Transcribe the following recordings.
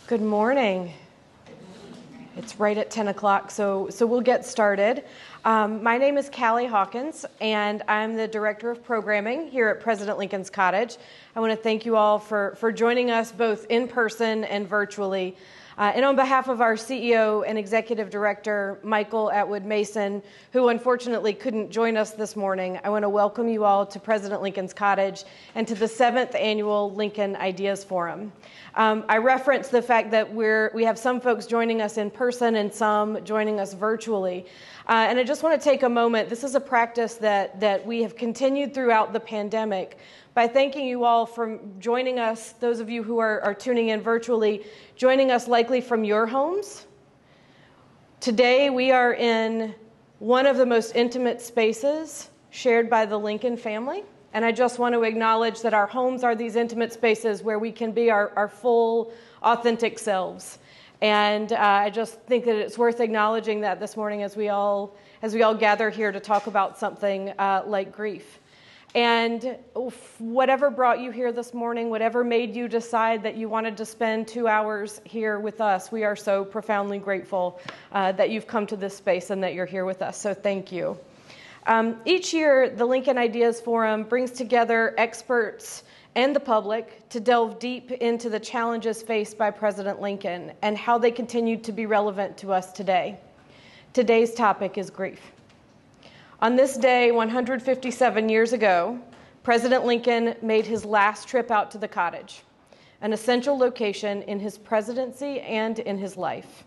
Good morning. It's right at 10 o'clock, so we'll get started. My name is Callie Hawkins, and I'm the Director of Programming here at President Lincoln's Cottage. I want to thank you all for joining us both in person and virtually. And on behalf of our CEO and Executive Director, Michael Atwood Mason, who unfortunately couldn't join us this morning, I want to welcome you all to President Lincoln's Cottage and to the 7th Annual Lincoln Ideas Forum. I referenced the fact that we have some folks joining us in person and some joining us virtually. And I just want to take a moment. This is a practice that we have continued throughout the pandemic by thanking you all for joining us, those of you who are tuning in virtually, joining us likely from your homes. Today we are in one of the most intimate spaces shared by the Lincoln family. And I just want to acknowledge that our homes are these intimate spaces where we can be our full, authentic selves. And I just think that it's worth acknowledging that this morning as we all gather here to talk about something like grief. And whatever brought you here this morning, whatever made you decide that you wanted to spend 2 hours here with us, we are so profoundly grateful that you've come to this space and that you're here with us. So thank you. Each year, the Lincoln Ideas Forum brings together experts and the public to delve deep into the challenges faced by President Lincoln and how they continue to be relevant to us today. Today's topic is grief. On this day, 157 years ago, President Lincoln made his last trip out to the Cottage, an essential location in his presidency and in his life.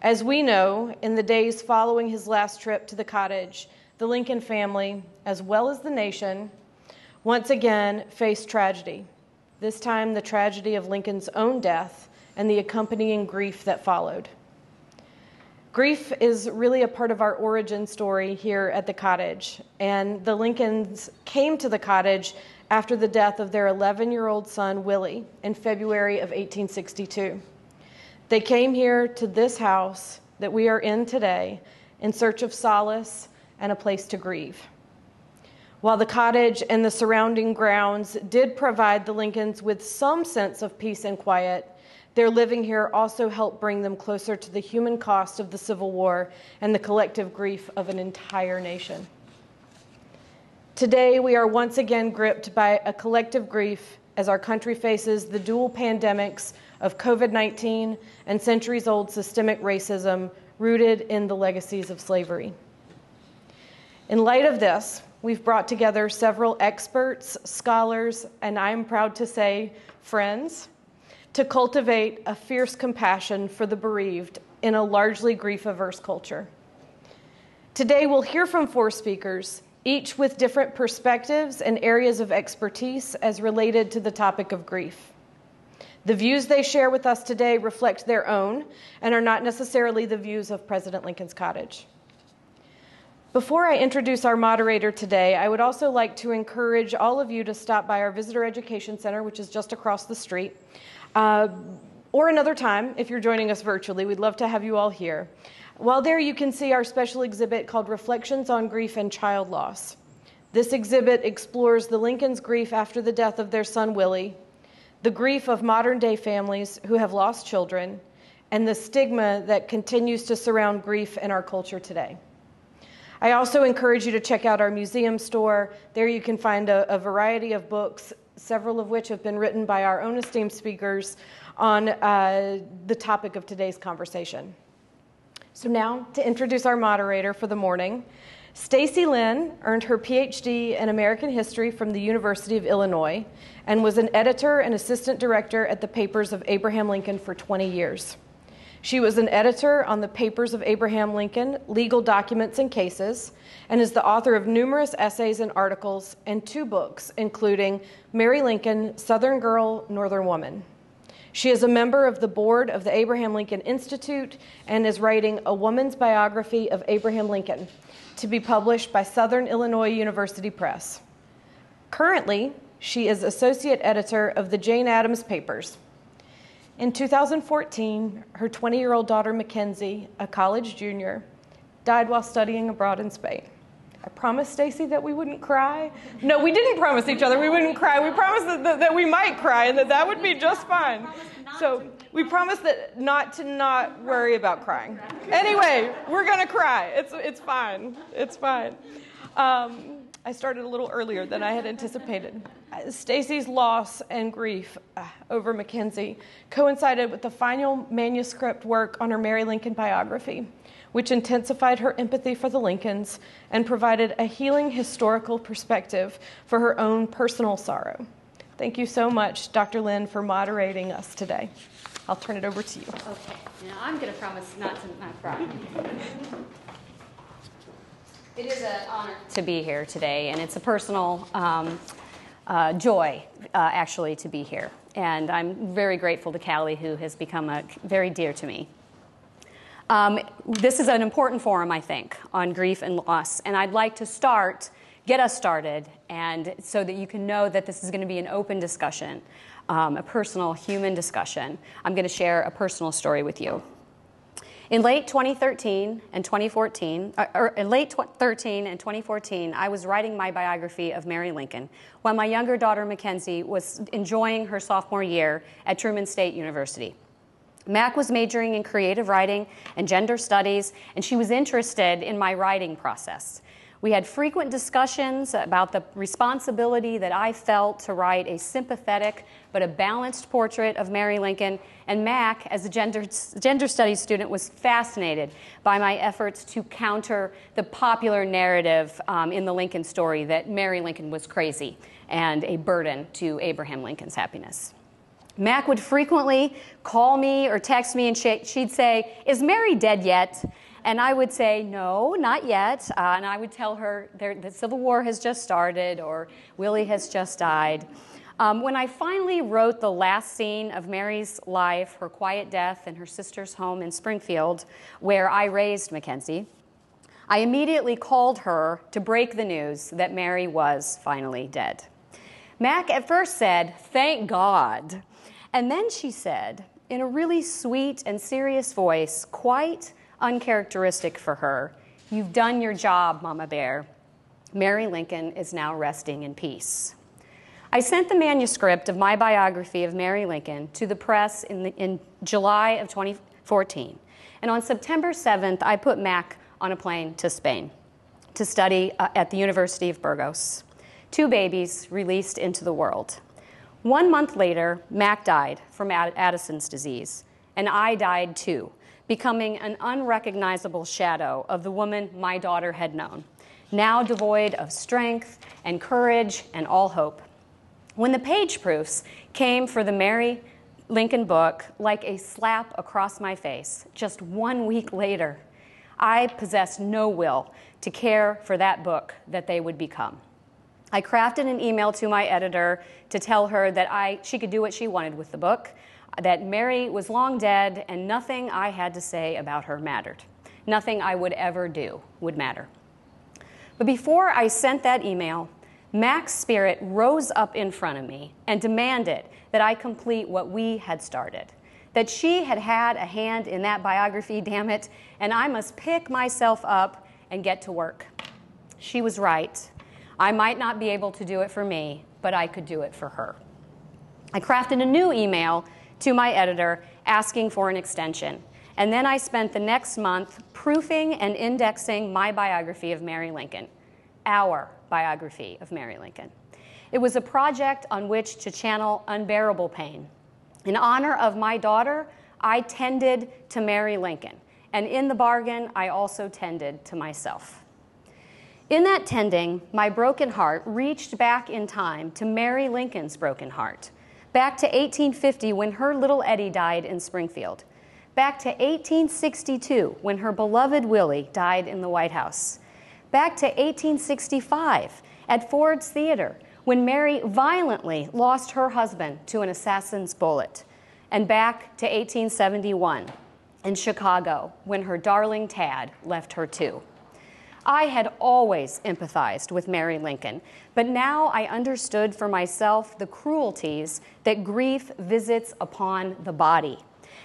As we know, in the days following his last trip to the Cottage, the Lincoln family, as well as the nation, once again faced tragedy, this time the tragedy of Lincoln's own death and the accompanying grief that followed. Grief is really a part of our origin story here at the Cottage, and the Lincolns came to the Cottage after the death of their 11-year-old son, Willie, in February of 1862. They came here to this house that we are in today in search of solace and a place to grieve. While the Cottage and the surrounding grounds did provide the Lincolns with some sense of peace and quiet, their living here also helped bring them closer to the human cost of the Civil War and the collective grief of an entire nation. Today, we are once again gripped by a collective grief as our country faces the dual pandemics of COVID-19 and centuries-old systemic racism rooted in the legacies of slavery. In light of this, we've brought together several experts, scholars, and I'm proud to say friends, to cultivate a fierce compassion for the bereaved in a largely grief-averse culture. Today, we'll hear from 4 speakers, each with different perspectives and areas of expertise as related to the topic of grief. The views they share with us today reflect their own and are not necessarily the views of President Lincoln's Cottage. Before I introduce our moderator today, I would also like to encourage all of you to stop by our Visitor Education Center, which is just across the street, or another time if you're joining us virtually. We'd love to have you all here. While there, you can see our special exhibit called Reflections on Grief and Child Loss. This exhibit explores the Lincolns' grief after the death of their son, Willie, the grief of modern-day families who have lost children, and the stigma that continues to surround grief in our culture today. I also encourage you to check out our museum store. There you can find a variety of books, several of which have been written by our own esteemed speakers on the topic of today's conversation. So now, to introduce our moderator for the morning, Stacy Lynn earned her PhD in American History from the University of Illinois and was an editor and assistant director at the Papers of Abraham Lincoln for 20 years. She was an editor on the Papers of Abraham Lincoln, Legal Documents and Cases, and is the author of numerous essays and articles and 2 books, including Mary Lincoln, Southern Girl, Northern Woman. She is a member of the board of the Abraham Lincoln Institute and is writing a woman's biography of Abraham Lincoln to be published by Southern Illinois University Press. Currently, she is associate editor of the Jane Addams Papers. In 2014, her 20-year-old daughter, Mackenzie, a college junior, died while studying abroad in Spain. I promised Stacy that we wouldn't cry. No, we didn't promise each other we wouldn't cry. We promised that we might cry and that would be just fine. So we promised that not worry about crying. Anyway, we're going to cry. It's fine. It's fine. I started a little earlier than I had anticipated. Stacy's loss and grief over Mackenzie coincided with the final manuscript work on her Mary Lincoln biography, which intensified her empathy for the Lincolns and provided a healing historical perspective for her own personal sorrow. Thank you so much, Dr. Lynn, for moderating us today. I'll turn it over to you. Okay, now I'm going to promise not to cry. It is an honor to be here today, and it's a personal joy, actually, to be here. And I'm very grateful to Callie, who has become very dear to me. This is an important forum, I think, on grief and loss, and I'd like to get us started, and so that you can know that this is going to be an open discussion, a personal human discussion. I'm going to share a personal story with you. In late 2013 and 2014, I was writing my biography of Mary Lincoln while my younger daughter, Mackenzie, was enjoying her sophomore year at Truman State University. Mac was majoring in creative writing and gender studies, and she was interested in my writing process. We had frequent discussions about the responsibility that I felt to write a sympathetic but a balanced portrait of Mary Lincoln, and Mac, as a gender studies student, was fascinated by my efforts to counter the popular narrative in the Lincoln story that Mary Lincoln was crazy and a burden to Abraham Lincoln's happiness. Mac would frequently call me or text me, and she'd say, "Is Mary dead yet?" And I would say, "No, not yet." And I would tell her the Civil War has just started or Willie has just died. When I finally wrote the last scene of Mary's life, her quiet death in her sister's home in Springfield, where I raised Mackenzie, I immediately called her to break the news that Mary was finally dead. Mac at first said, "Thank God." And then she said, in a really sweet and serious voice, quite uncharacteristic for her, "You've done your job, Mama Bear. Mary Lincoln is now resting in peace." I sent the manuscript of my biography of Mary Lincoln to the press in July of 2014. And on September 7th, I put Mac on a plane to Spain to study at the University of Burgos. 2 babies released into the world. 1 month later, Mac died from Addison's disease, and I died too, becoming an unrecognizable shadow of the woman my daughter had known, now devoid of strength and courage and all hope. When the page proofs came for the Mary Lincoln book, like a slap across my face, just 1 week later, I possessed no will to care for that book that they would become. I crafted an email to my editor to tell her that she could do what she wanted with the book, that Mary was long dead, and nothing I had to say about her mattered. Nothing I would ever do would matter. But before I sent that email, Mac's spirit rose up in front of me and demanded that I complete what we had started, that she had had a hand in that biography, damn it, and I must pick myself up and get to work. She was right. I might not be able to do it for me, but I could do it for her. I crafted a new email to my editor asking for an extension, and then I spent the next month proofing and indexing my biography of Mary Lincoln, our biography of Mary Lincoln. It was a project on which to channel unbearable pain. In honor of my daughter, I tended to Mary Lincoln, and in the bargain, I also tended to myself. In that tending, my broken heart reached back in time to Mary Lincoln's broken heart, back to 1850 when her little Eddie died in Springfield, back to 1862 when her beloved Willie died in the White House, back to 1865 at Ford's Theater when Mary violently lost her husband to an assassin's bullet, and back to 1871 in Chicago when her darling Tad left her too. I had always empathized with Mary Lincoln, but now I understood for myself the cruelties that grief visits upon the body,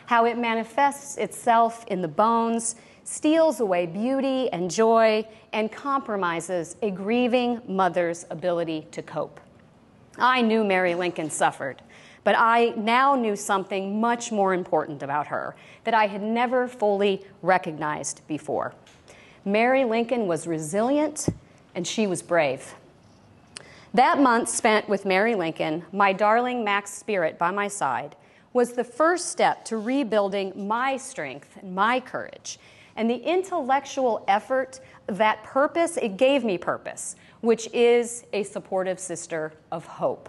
how it manifests itself in the bones, steals away beauty and joy, and compromises a grieving mother's ability to cope. I knew Mary Lincoln suffered, but I now knew something much more important about her that I had never fully recognized before. Mary Lincoln was resilient, and she was brave. That month spent with Mary Lincoln, my darling Mac's spirit by my side, was the first step to rebuilding my strength and my courage. And the intellectual effort, that purpose, it gave me purpose, which is a supportive sister of hope.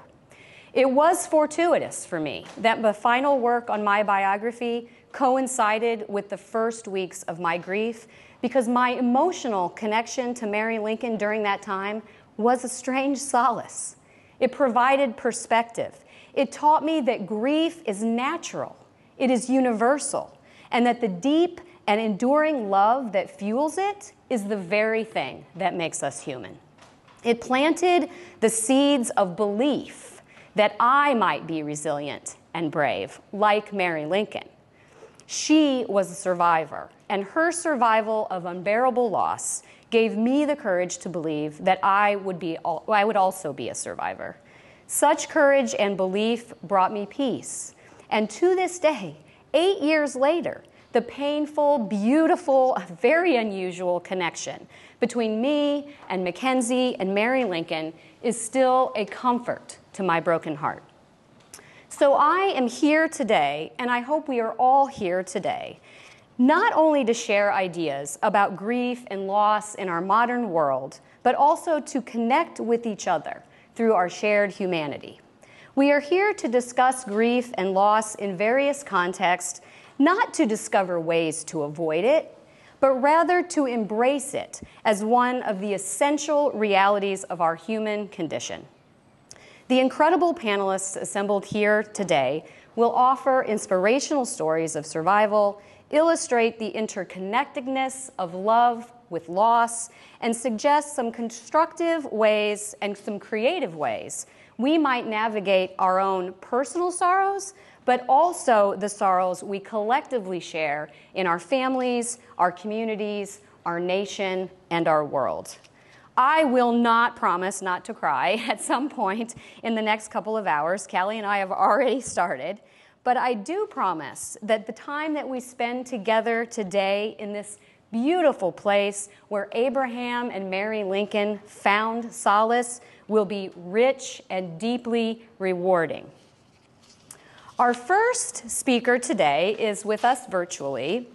It was fortuitous for me that the final work on my biography coincided with the first weeks of my grief, because my emotional connection to Mary Lincoln during that time was a strange solace. It provided perspective. It taught me that grief is natural, it is universal, and that the deep and enduring love that fuels it is the very thing that makes us human. It planted the seeds of belief that I might be resilient and brave, like Mary Lincoln. She was a survivor, and her survival of unbearable loss gave me the courage to believe that I would also be a survivor. Such courage and belief brought me peace. And to this day, 8 years later, the painful, beautiful, very unusual connection between me and Mackenzie and Mary Lincoln is still a comfort to my broken heart. So I am here today, and I hope we are all here today, not only to share ideas about grief and loss in our modern world, but also to connect with each other through our shared humanity. We are here to discuss grief and loss in various contexts, not to discover ways to avoid it, but rather to embrace it as one of the essential realities of our human condition. The incredible panelists assembled here today will offer inspirational stories of survival, illustrate the interconnectedness of love with loss, and suggest some constructive ways and some creative ways we might navigate our own personal sorrows, but also the sorrows we collectively share in our families, our communities, our nation, and our world. I will not promise not to cry at some point in the next couple of hours. Callie and I have already started. But I do promise that the time that we spend together today in this beautiful place where Abraham and Mary Lincoln found solace will be rich and deeply rewarding. Our first speaker today is with us virtually.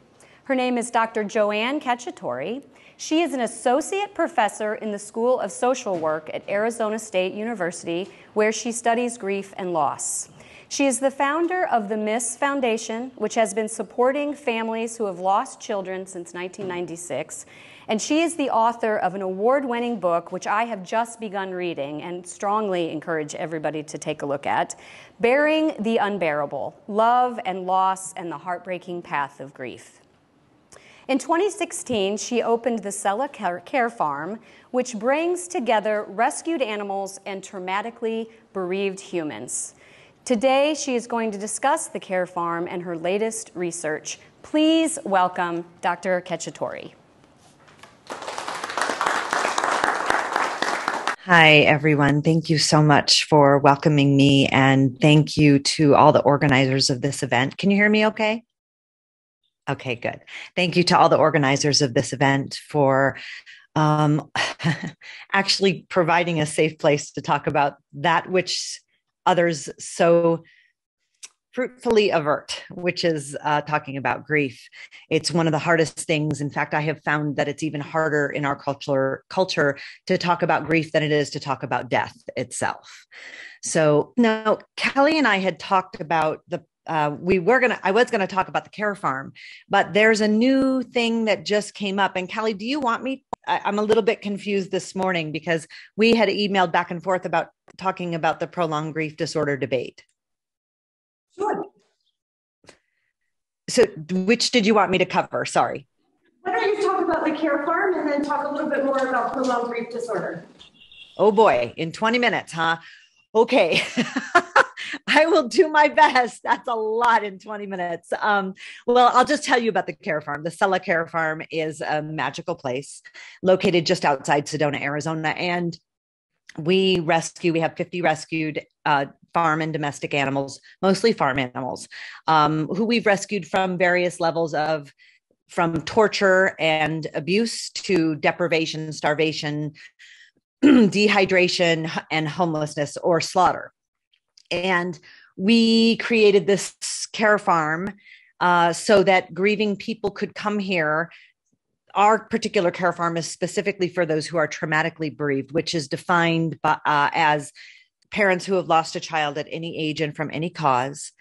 Her name is Dr. Joanne Cacciatore. She is an associate professor in the School of Social Work at Arizona State University, where she studies grief and loss. She is the founder of the MISS Foundation, which has been supporting families who have lost children since 1996. And she is the author of an award-winning book, which I have just begun reading and strongly encourage everybody to take a look at, Bearing the Unbearable: Love and Loss and the Heartbreaking Path of Grief. In 2016, she opened the Sella Care Farm, which brings together rescued animals and traumatically bereaved humans. Today, she is going to discuss the Care Farm and her latest research. Please welcome Dr. Cacciatore. Hi, everyone. Thank you so much for welcoming me, and thank you to all the organizers of this event. Can you hear me okay? Okay, good. Thank you to all the organizers of this event for actually providing a safe place to talk about that which others so fruitfully avert, which is talking about grief. It's one of the hardest things. In fact, I have found that it's even harder in our culture to talk about grief than it is to talk about death itself. So now, Callie and I had talked about I was going to talk about the Care Farm, but there's a new thing that just came up. And Callie, do you want me? I'm a little bit confused this morning because we had emailed back and forth about talking about the prolonged grief disorder debate. Sure. So which did you want me to cover? Sorry. Why don't you talk about the Care Farm and then talk a little bit more about prolonged grief disorder? Oh boy, in 20 minutes, huh? Okay. I will do my best. That's a lot in 20 minutes. Well, I'll just tell you about the care farm. The Sella Care Farm is a magical place located just outside Sedona, Arizona. And we have 50 rescued farm and domestic animals, mostly farm animals, who we've rescued from various levels of from torture and abuse to deprivation, starvation, dehydration, and homelessness or slaughter. And we created this care farm so that grieving people could come here. Our particular care farm is specifically for those who are traumatically bereaved, which is defined as parents who have lost a child at any age and from any cause.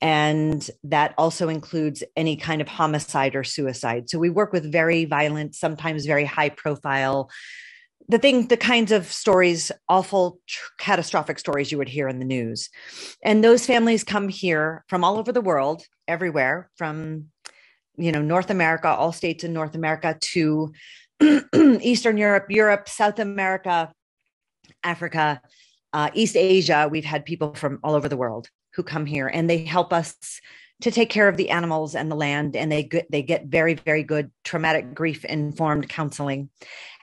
And that also includes any kind of homicide or suicide. So we work with very violent, sometimes very high profile, the kinds of stories, awful, catastrophic stories you would hear in the news. And those families come here from all over the world, everywhere, from North America, all states in North America, to Eastern Europe, South America, Africa, East Asia. We've had people from all over the world who come here, and they help us to take care of the animals and the land. And they get very, very good traumatic grief informed counseling.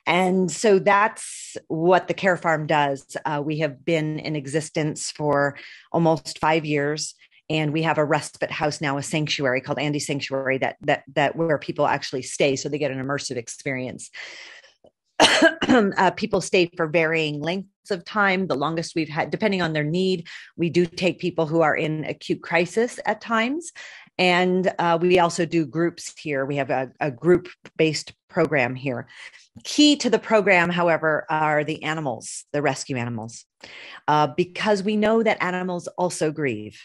And so that's what the care farm does. We have been in existence for almost 5 years. And we have a respite house now, a sanctuary called Andy Sanctuary that where people actually stay. So they get an immersive experience. People stay for varying lengths of time. The longest we've had, depending on their need, we do take people who are in acute crisis at times. And we also do groups here. We have a group-based program here. Key to the program, however, are the animals, the rescue animals, because we know that animals also grieve.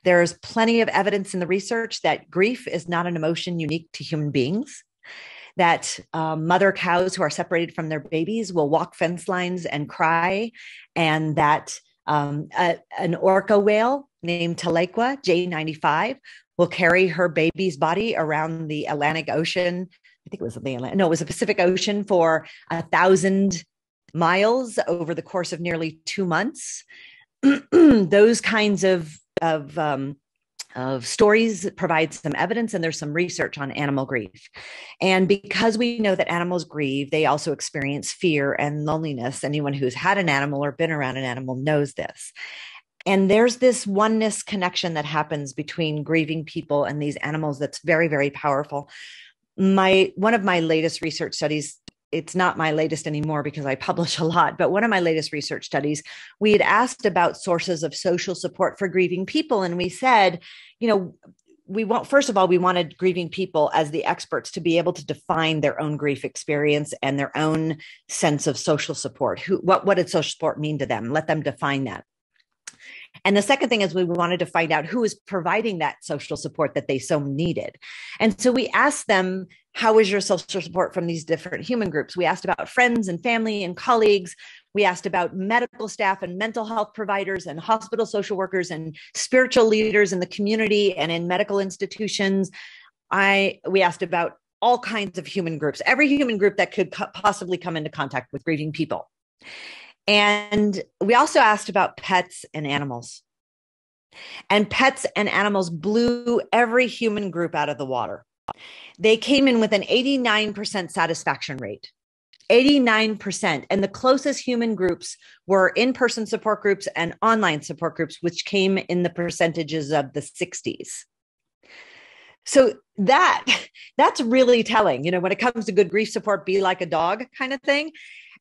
There's plenty of evidence in the research that grief is not an emotion unique to human beings, that mother cows who are separated from their babies will walk fence lines and cry, and that an orca whale named Telequa, J95, will carry her baby's body around the Atlantic Ocean. I think it was it was the Pacific Ocean for 1,000 miles over the course of nearly 2 months. Those kinds of stories provide some evidence, and there's some research on animal grief. And because we know that animals grieve, they also experience fear and loneliness. Anyone who's had an animal or been around an animal knows this. And there's this oneness connection that happens between grieving people and these animals that's very, very powerful. One of my latest research studies, it's not my latest anymore because I publish a lot, but one of my latest research studies, we had asked about sources of social support for grieving people. And we said, first of all, we wanted grieving people as the experts to be able to define their own grief experience and their own sense of social support. What did social support mean to them? Let them define that. And the second thing is we wanted to find out who is providing that social support that they so needed. And so we asked them, how is your social support from these different human groups? We asked about friends and family and colleagues. We asked about medical staff and mental health providers and hospital social workers and spiritual leaders in the community and in medical institutions. We asked about all kinds of human groups, every human group that could possibly come into contact with grieving people. And we also asked about pets and animals. And pets and animals blew every human group out of the water. They came in with an 89% satisfaction rate. 89%. And the closest human groups were in-person support groups and online support groups, which came in the percentages of the 60s. So that's really telling, when it comes to good grief support, be like a dog kind of thing.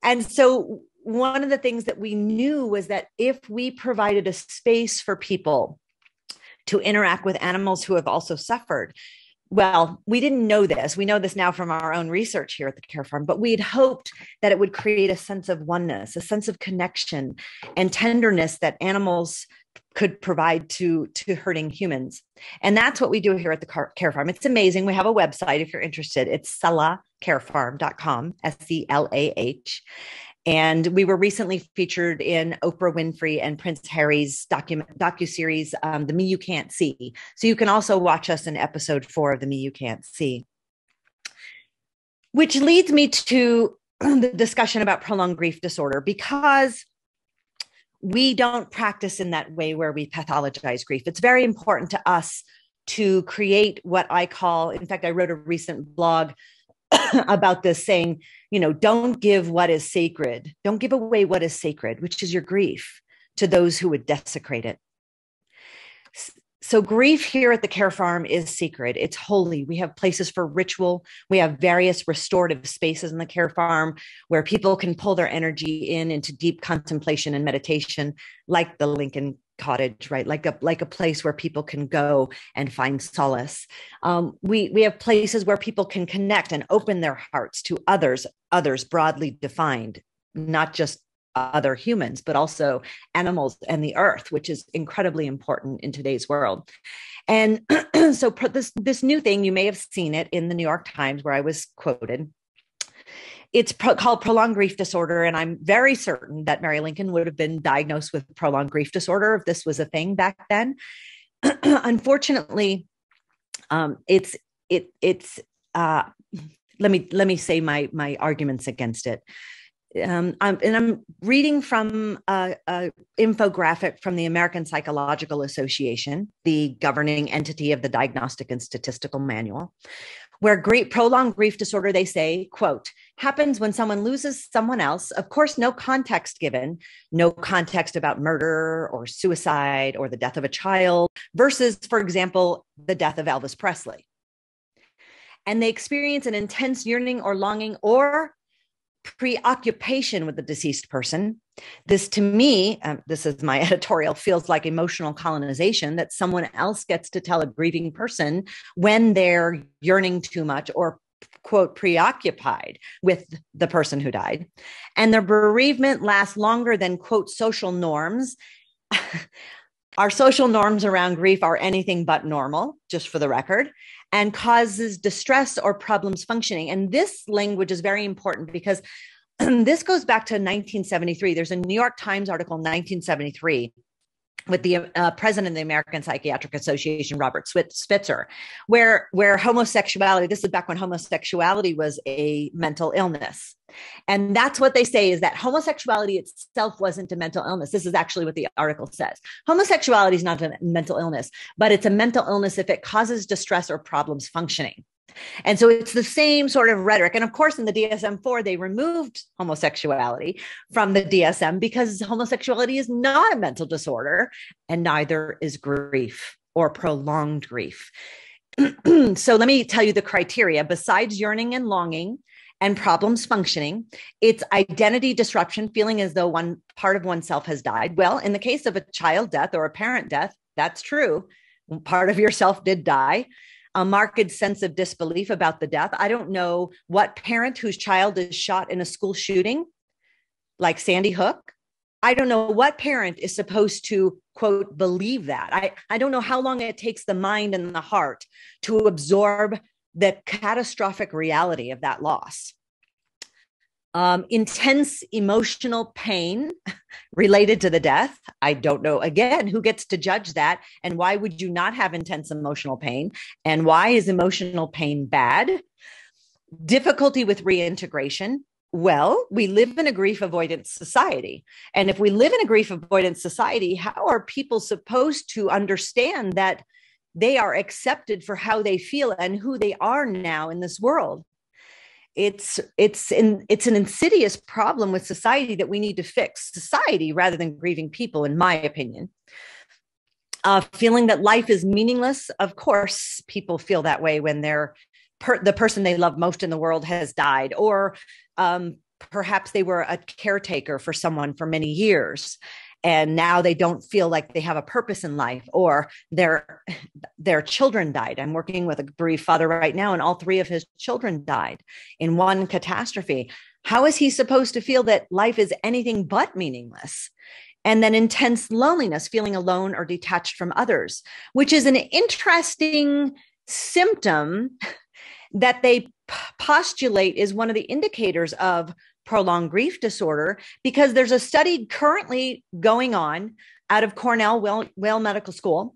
And so one of the things that we knew was that if we provided a space for people to interact with animals who have also suffered, well, we didn't know this. We know this now from our own research here at the Care Farm, but we had hoped that it would create a sense of oneness, a sense of connection and tenderness that animals could provide to hurting humans. And that's what we do here at the Care Farm. It's amazing. We have a website if you're interested. It's sellacarefarm.com, SELAH. And we were recently featured in Oprah Winfrey and Prince Harry's docuseries, The Me You Can't See. So you can also watch us in episode 4 of The Me You Can't See. Which leads me to the discussion about prolonged grief disorder, because we don't practice in that way where we pathologize grief. It's very important to us to create what I call, in fact, I wrote a recent blog about this saying, don't give what is sacred. Don't give away what is sacred, which is your grief, to those who would desecrate it. So grief here at the Care Farm is sacred. It's holy. We have places for ritual. We have various restorative spaces in the Care Farm where people can pull their energy into deep contemplation and meditation, like the Lincoln Cottage, right? Like a place where people can go and find solace. We have places where people can connect and open their hearts to others broadly defined, not just other humans, but also animals and the earth, which is incredibly important in today's world. And so this new thing, you may have seen it in the New York Times where I was quoted. It's called prolonged grief disorder. And I'm very certain that Mary Lincoln would have been diagnosed with prolonged grief disorder if this was a thing back then. Unfortunately, let me say my arguments against it. I'm reading from an infographic from the American Psychological Association, the governing entity of the Diagnostic and Statistical Manual, where prolonged grief disorder, they say, quote, happens when someone loses someone else. Of course, no context given, no context about murder or suicide or the death of a child versus, for example, the death of Elvis Presley. And they experience an intense yearning or longing or preoccupation with the deceased person. This, to me, this is my editorial, feels like emotional colonization, that someone else gets to tell a grieving person when they're yearning too much or, quote, preoccupied with the person who died. And their bereavement lasts longer than, quote, social norms. Our social norms around grief are anything but normal, just for the record, and causes distress or problems functioning. And this language is very important because this goes back to 1973. There's a New York Times article in 1973 with the president of the American Psychiatric Association, Robert Spitzer, where homosexuality, this is back when homosexuality was a mental illness. And that's what they say, is that homosexuality itself wasn't a mental illness. This is actually what the article says. Homosexuality is not a mental illness, but it's a mental illness if it causes distress or problems functioning. And so it's the same sort of rhetoric. And of course, in the DSM-4, they removed homosexuality from the DSM because homosexuality is not a mental disorder, and neither is grief or prolonged grief. So let me tell you the criteria. Besides yearning and longing and problems functioning, it's identity disruption, feeling as though one part of oneself has died. Well, in the case of a child death or a parent death, that's true. Part of yourself did die. A marked sense of disbelief about the death. I don't know what parent whose child is shot in a school shooting, like Sandy Hook. I don't know what parent is supposed to, quote, believe that. I don't know how long it takes the mind and the heart to absorb the catastrophic reality of that loss. Intense emotional pain related to the death. I don't know, again, who gets to judge that, and why would you not have intense emotional pain? And why is emotional pain bad? Difficulty with reintegration. Well, we live in a grief avoidance society. And if we live in a grief avoidance society, how are people supposed to understand that they are accepted for how they feel and who they are now in this world? It's an insidious problem with society that we need to fix. Society rather than grieving people, in my opinion. Feeling that life is meaningless. Of course, people feel that way when the person they love most in the world has died, or perhaps they were a caretaker for someone for many years, and now they don't feel like they have a purpose in life, or their children died. I'm working with a bereaved father right now, and all three of his children died in one catastrophe. How is he supposed to feel that life is anything but meaningless? And then intense loneliness, feeling alone or detached from others, which is an interesting symptom that they postulate is one of the indicators of prolonged grief disorder, because there's a study currently going on out of Cornell Whale Medical School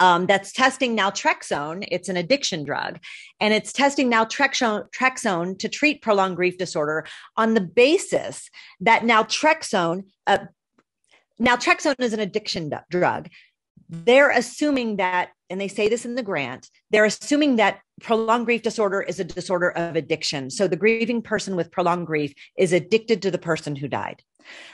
that's testing naltrexone. It's an addiction drug, and it's testing naltrexone to treat prolonged grief disorder on the basis that naltrexone naltrexone is an addiction drug. They're assuming that, and they say this in the grant, they're assuming that prolonged grief disorder is a disorder of addiction. So the grieving person with prolonged grief is addicted to the person who died,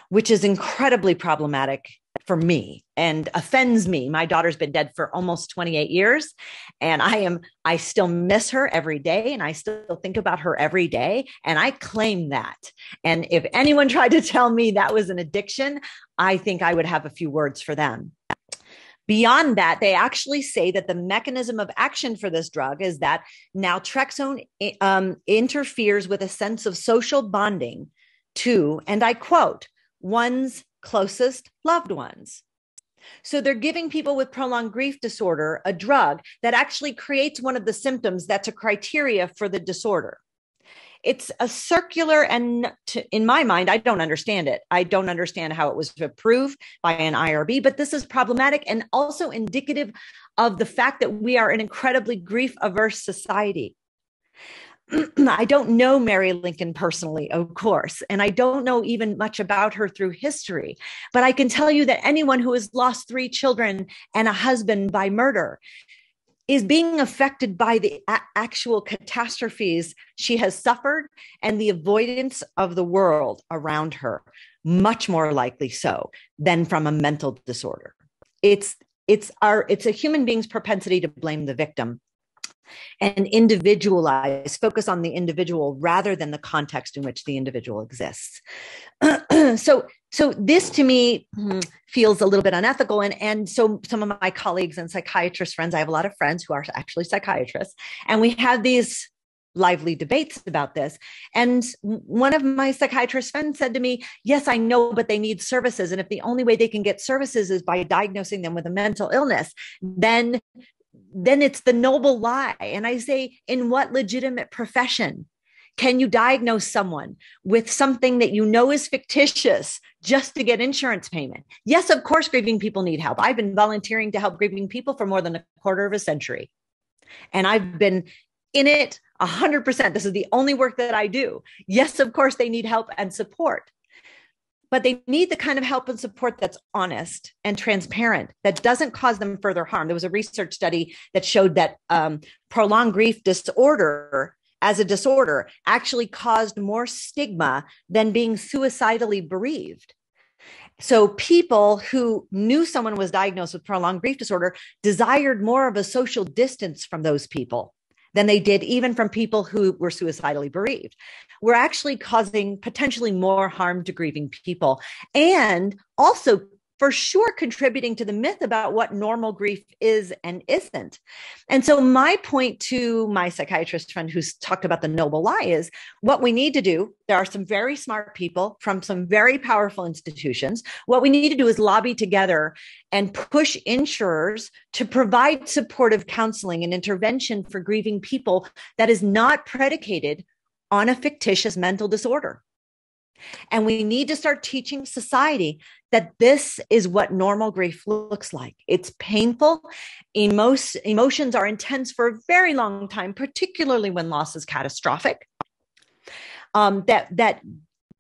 which is incredibly problematic for me and offends me. My daughter's been dead for almost 28 years, and I still miss her every day, and I still think about her every day, and I claim that. And if anyone tried to tell me that was an addiction, I think I would have a few words for them. Beyond that, they actually say that the mechanism of action for this drug is that naltrexone interferes with a sense of social bonding to, and I quote, one's closest loved ones. So they're giving people with prolonged grief disorder a drug that actually creates one of the symptoms that's a criteria for the disorder. It's a circular, and in my mind, I don't understand it. I don't understand how it was approved by an IRB, but this is problematic and also indicative of the fact that we are an incredibly grief-averse society. I don't know Mary Lincoln personally, of course, and I don't know even much about her through history, but I can tell you that anyone who has lost 3 children and a husband by murder is being affected by the actual catastrophes she has suffered and the avoidance of the world around her, much more likely so than from a mental disorder. It's a human being's propensity to blame the victim and individualize, focus on the individual rather than the context in which the individual exists. So this to me feels a little bit unethical. And so some of my colleagues and psychiatrist friends, I have a lot of friends who are actually psychiatrists, and we have these lively debates about this. And one of my psychiatrist friends said to me, yes, I know, but they need services. And if the only way they can get services is by diagnosing them with a mental illness, then it's the noble lie. And I say, in what legitimate profession can you diagnose someone with something that you know is fictitious just to get insurance payment? Yes, of course, grieving people need help. I've been volunteering to help grieving people for more than a quarter of a century. And I've been in it 100%. This is the only work that I do. Yes, of course, they need help and support. But they need the kind of help and support that's honest and transparent, that doesn't cause them further harm. There was a research study that showed that prolonged grief disorder as a disorder actually caused more stigma than being suicidally bereaved. So people who knew someone was diagnosed with prolonged grief disorder desired more of a social distance from those people than they did even from people who were suicidally bereaved. We're actually causing potentially more harm to grieving people, and also for sure contributing to the myth about what normal grief is and isn't. And so my point to my psychiatrist friend who's talked about the noble lie is what we need to do. There are some very smart people from some very powerful institutions. What we need to do is lobby together and push insurers to provide supportive counseling and intervention for grieving people that is not predicated on a fictitious mental disorder. And we need to start teaching society that this is what normal grief looks like. It's painful. Emotions are intense for a very long time, particularly when loss is catastrophic. That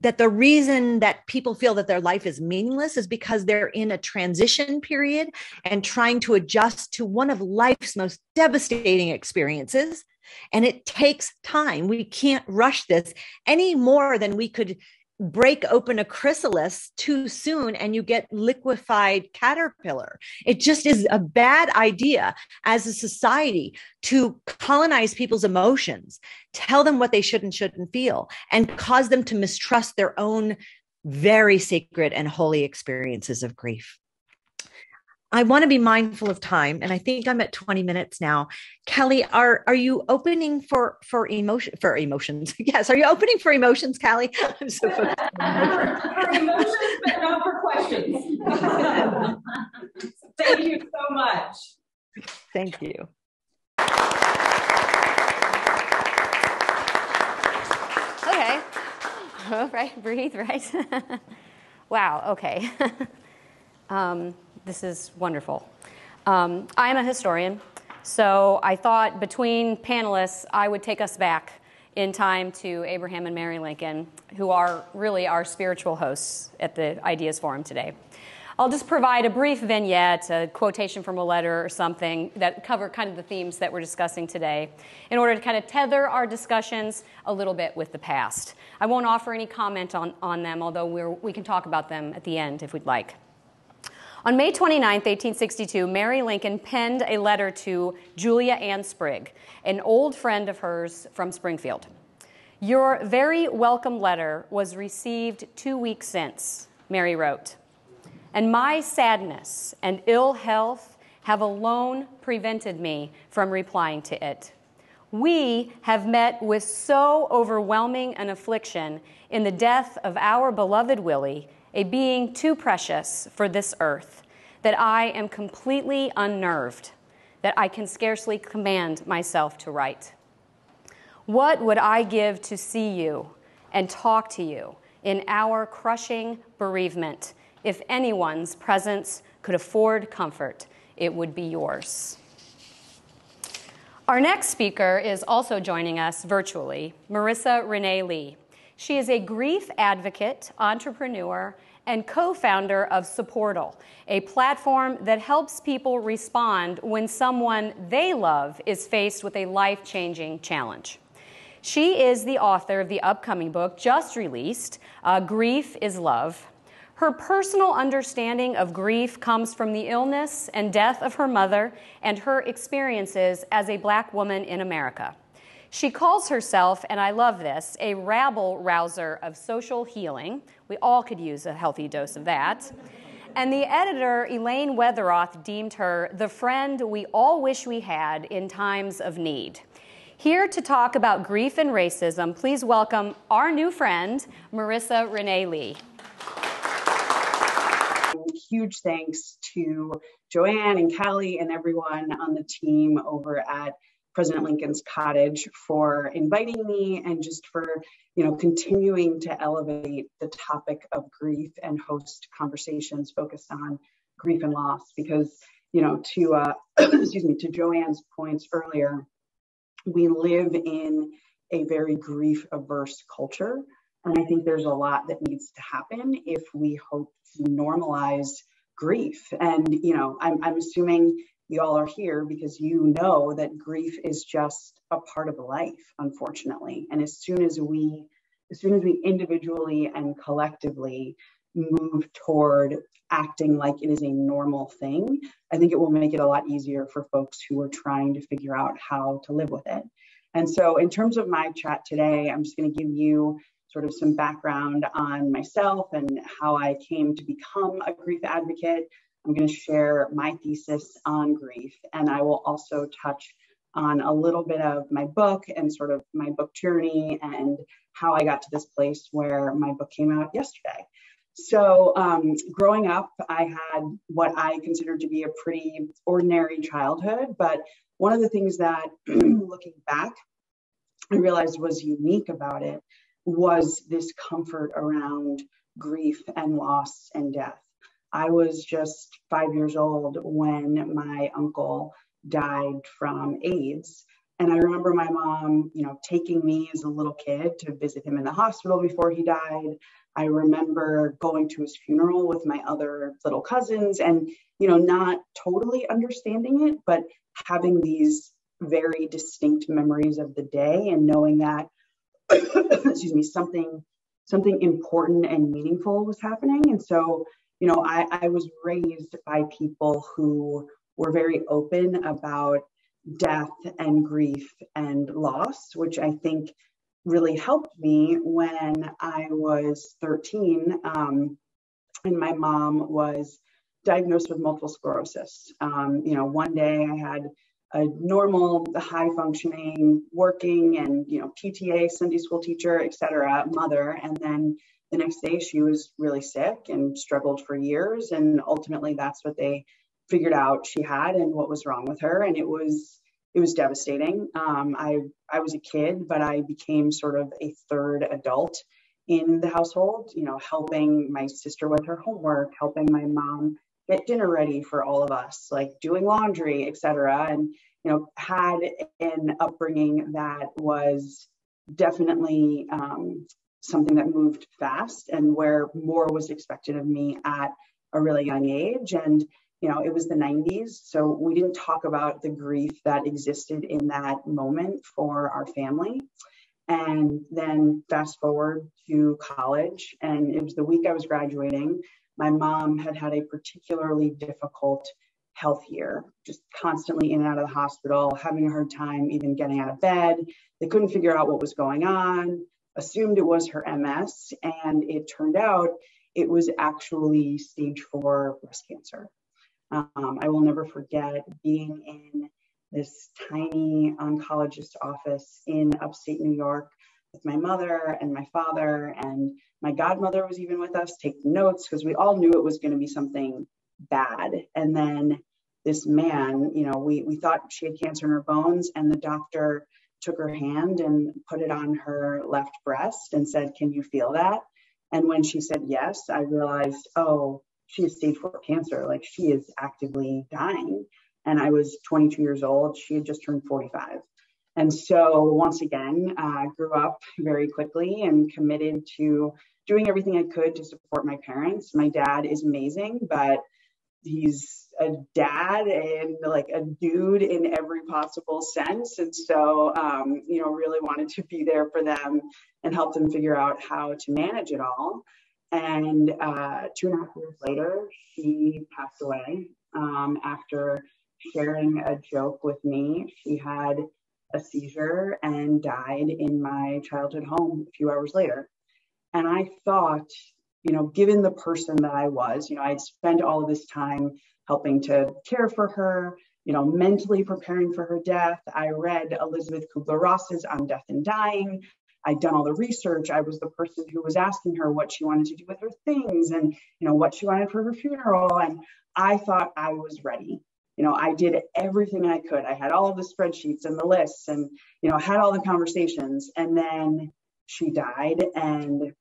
the reason that people feel that their life is meaningless is because they're in a transition period and trying to adjust to one of life's most devastating experiences. And it takes time. We can't rush this any more than we could break open a chrysalis too soon and you get liquefied caterpillar. It just is a bad idea as a society to colonize people's emotions, tell them what they should and shouldn't feel, and cause them to mistrust their own very sacred and holy experiences of grief. I want to be mindful of time, and I think I'm at 20 minutes now. Kelly, are you opening for emotions? Yes, are you opening for emotions, Kelly? I'm so focused for emotions, but not for questions. Thank you so much. Thank you. Okay. All right, breathe, right? Wow, okay. This is wonderful. I'm a historian, so I thought between panelists, I would take us back in time to Abraham and Mary Lincoln, who are really our spiritual hosts at the Ideas Forum today. I'll just provide a brief vignette, a quotation from a letter or something that cover kind of the themes that we're discussing today in order to kind of tether our discussions a little bit with the past. I won't offer any comment on them, although we can talk about them at the end if we'd like. On May 29, 1862, Mary Lincoln penned a letter to Julia Ann Sprigg, an old friend of hers from Springfield. "Your very welcome letter was received 2 weeks since," Mary wrote, "and my sadness and ill health have alone prevented me from replying to it. We have met with so overwhelming an affliction in the death of our beloved Willie, a being too precious for this earth, that I am completely unnerved, that I can scarcely command myself to write. What would I give to see you and talk to you in our crushing bereavement? If anyone's presence could afford comfort, it would be yours." Our next speaker is also joining us virtually, Marissa Renee Lee. She is a grief advocate, entrepreneur, and co-founder of Supportal, a platform that helps people respond when someone they love is faced with a life-changing challenge. She is the author of the upcoming book, just released, Grief is Love. Her personal understanding of grief comes from the illness and death of her mother and her experiences as a Black woman in America. She calls herself, and I love this, a rabble-rouser of social healing. We all could use a healthy dose of that. And the editor, Elaine Weatheroth, deemed her the friend we all wish we had in times of need. Here to talk about grief and racism, please welcome our new friend, Marissa Renee Lee. Huge thanks to Joanne and Callie and everyone on the team over at President Lincoln's Cottage for inviting me and just for, continuing to elevate the topic of grief and host conversations focused on grief and loss. Because, to Joanne's points earlier, we live in a very grief-averse culture. And I think there's a lot that needs to happen if we hope to normalize grief. And, I'm assuming you all are here because you know that grief is just a part of life, unfortunately. And as soon as we individually and collectively move toward acting like it is a normal thing, I think it will make it a lot easier for folks who are trying to figure out how to live with it. And so in terms of my chat today, I'm just going to give you sort of some background on myself and how I came to become a grief advocate. I'm going to share my thesis on grief, and I will also touch on a little bit of my book and sort of my book journey and how I got to this place where my book came out yesterday. So growing up, I had what I considered to be a pretty ordinary childhood, but one of the things that, looking back, I realized was unique about it was this comfort around grief and loss and death. I was just 5 years old when my uncle died from AIDS. And I remember my mom, taking me as a little kid to visit him in the hospital before he died. I remember going to his funeral with my other little cousins and, not totally understanding it, but having these very distinct memories of the day and knowing that, something important and meaningful was happening. And so, I was raised by people who were very open about death and grief and loss, which I think really helped me when I was 13 and my mom was diagnosed with multiple sclerosis. One day I had a normal, high functioning, working and, PTA, Sunday school teacher, et cetera, mother. And then the next day she was really sick and struggled for years. And ultimately that's what they figured out she had and what was wrong with her. And it was devastating. I was a kid, but I became sort of a third adult in the household, helping my sister with her homework, helping my mom get dinner ready for all of us, like doing laundry, et cetera. And, had an upbringing that was definitely something that moved fast and where more was expected of me at a really young age. And, it was the 90s. So we didn't talk about the grief that existed in that moment for our family. And then fast forward to college, and it was the week I was graduating. My mom had had a particularly difficult health year, just constantly in and out of the hospital, having a hard time even getting out of bed. They couldn't figure out what was going on, assumed it was her MS, and it turned out it was actually stage 4 breast cancer. I will never forget being in this tiny oncologist office in upstate New York with my mother and my father, and my godmother was even with us taking notes because we all knew it was going to be something bad. And then this man, we thought she had cancer in her bones, and the doctor took her hand and put it on her left breast and said, "Can you feel that?" And when she said yes, I realized, oh, she has stage 4 cancer. Like, she is actively dying. And I was 22 years old. She had just turned 45. And so once again, grew up very quickly and committed to doing everything I could to support my parents. My dad is amazing, but he's a dad and like a dude in every possible sense. And so, really wanted to be there for them and help them figure out how to manage it all. And 2.5 years later, she passed away after sharing a joke with me. She had a seizure and died in my childhood home a few hours later. And I thought, given the person that I was, I'd spent all of this time helping to care for her, mentally preparing for her death. I read Elizabeth Kubler-Ross's On Death and Dying. I'd done all the research. I was the person who was asking her what she wanted to do with her things and, what she wanted for her funeral. And I thought I was ready. I did everything I could. I had all of the spreadsheets and the lists and, had all the conversations. And then she died and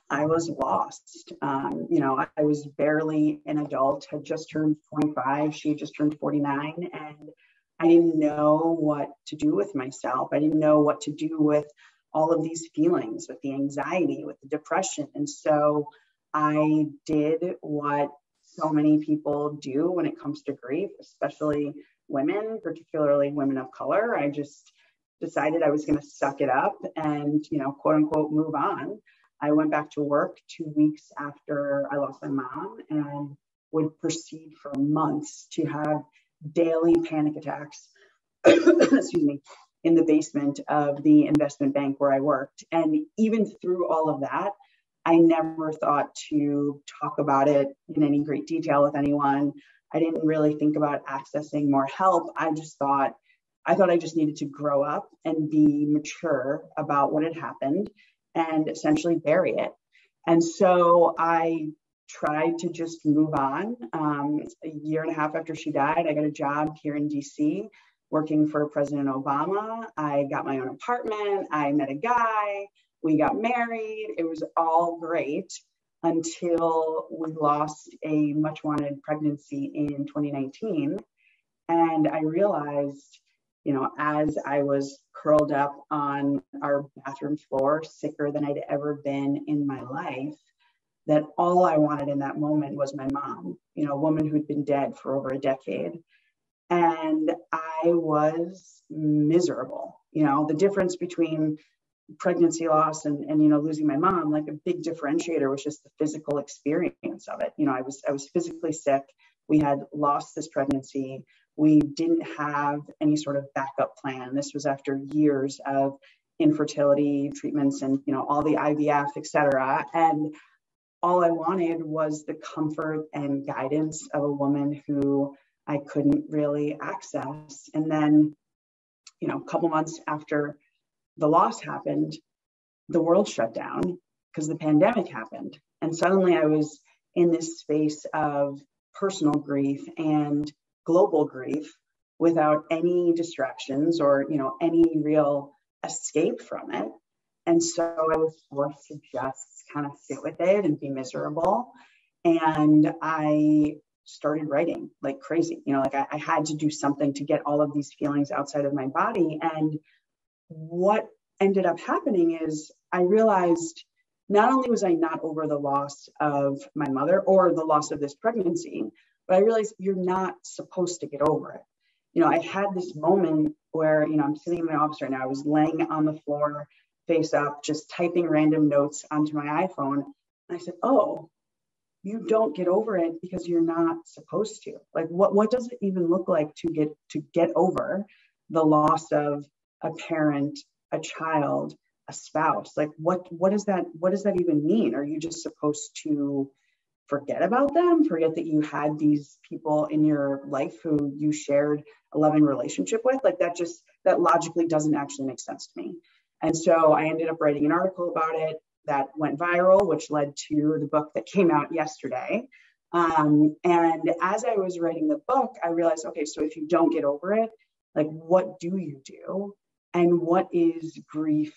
I was lost. I was barely an adult, had just turned 25. She had just turned 49. And I didn't know what to do with myself. I didn't know what to do with all of these feelings, with the anxiety, with the depression. And so I did what so many people do when it comes to grief, especially women, particularly women of color. I just decided I was going to suck it up and, quote unquote, move on. I went back to work 2 weeks after I lost my mom and would proceed for months to have daily panic attacks, excuse me, in the basement of the investment bank where I worked. And even through all of that, I never thought to talk about it in any great detail with anyone. I didn't really think about accessing more help. I thought I just needed to grow up and be mature about what had happened and essentially bury it. And so I tried to just move on. A year and a half after she died, I got a job here in DC working for President Obama. I got my own apartment. I met a guy. We got married. It was all great until we lost a much wanted pregnancy in 2019. And I realized, as I was curled up on our bathroom floor, sicker than I'd ever been in my life, that all I wanted in that moment was my mom, a woman who'd been dead for over a decade. And I was miserable. The difference between pregnancy loss and losing my mom, like a big differentiator was just the physical experience of it. I was physically sick. We had lost this pregnancy. We didn't have any sort of backup plan. This was after years of infertility treatments and all the IVF, et cetera. And all I wanted was the comfort and guidance of a woman who I couldn't really access. And then, a couple months after the loss happened, the world shut down because the pandemic happened. And suddenly I was in this space of personal grief and global grief without any distractions or, any real escape from it. And so I was forced to just kind of sit with it and be miserable. And I started writing like crazy, I had to do something to get all of these feelings outside of my body. And what ended up happening is I realized not only was I not over the loss of my mother or the loss of this pregnancy, but I realized you're not supposed to get over it. I had this moment where, I'm sitting in my office right now. I was laying on the floor, face up, just typing random notes onto my iPhone. And I said, oh, you don't get over it because you're not supposed to. Like, what does it even look like to get over the loss of a parent, a child, a spouse? Like, what does that even mean? Are you just supposed to forget about them, forget that you had these people in your life who you shared a loving relationship with? Like, that logically doesn't actually make sense to me. And so I ended up writing an article about it that went viral, which led to the book that came out yesterday. And as I was writing the book, I realized, okay, so if you don't get over it, like, what do you do? And what is grief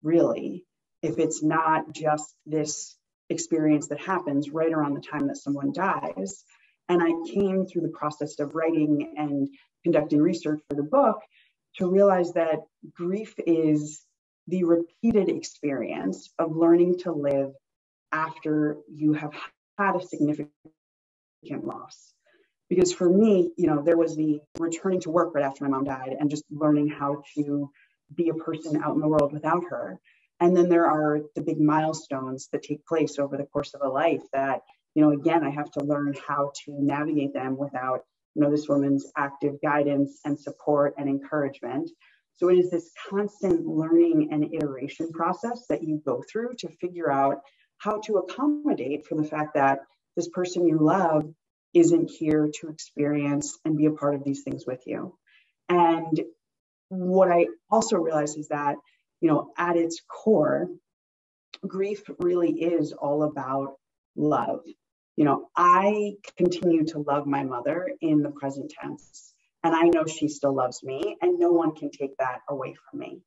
really, if it's not just this experience that happens right around the time that someone dies? And I came through the process of writing and conducting research for the book to realize that grief is the repeated experience of learning to live after you have had a significant loss. Because for me, there was the returning to work right after my mom died and just learning how to be a person out in the world without her. And then there are the big milestones that take place over the course of a life that, again, I have to learn how to navigate them without, this woman's active guidance and support and encouragement. So it is this constant learning and iteration process that you go through to figure out how to accommodate for the fact that this person you love isn't here to experience and be a part of these things with you. And what I also realized is that, at its core, grief really is all about love. I continue to love my mother in the present tense, and I know she still loves me, and no one can take that away from me.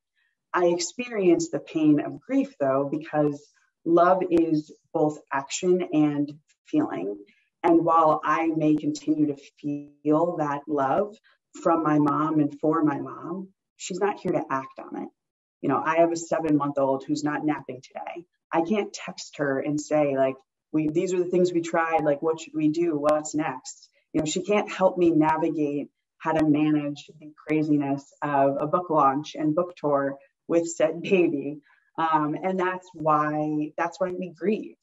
I experience the pain of grief, though, because love is both action and feeling. And while I may continue to feel that love from my mom and for my mom, she's not here to act on it. I have a 7-month-old who's not napping today. I can't text her and say, like, these are the things we tried, like, what should we do? What's next? She can't help me navigate how to manage the craziness of a book launch and book tour with said baby. And that's why we grieve.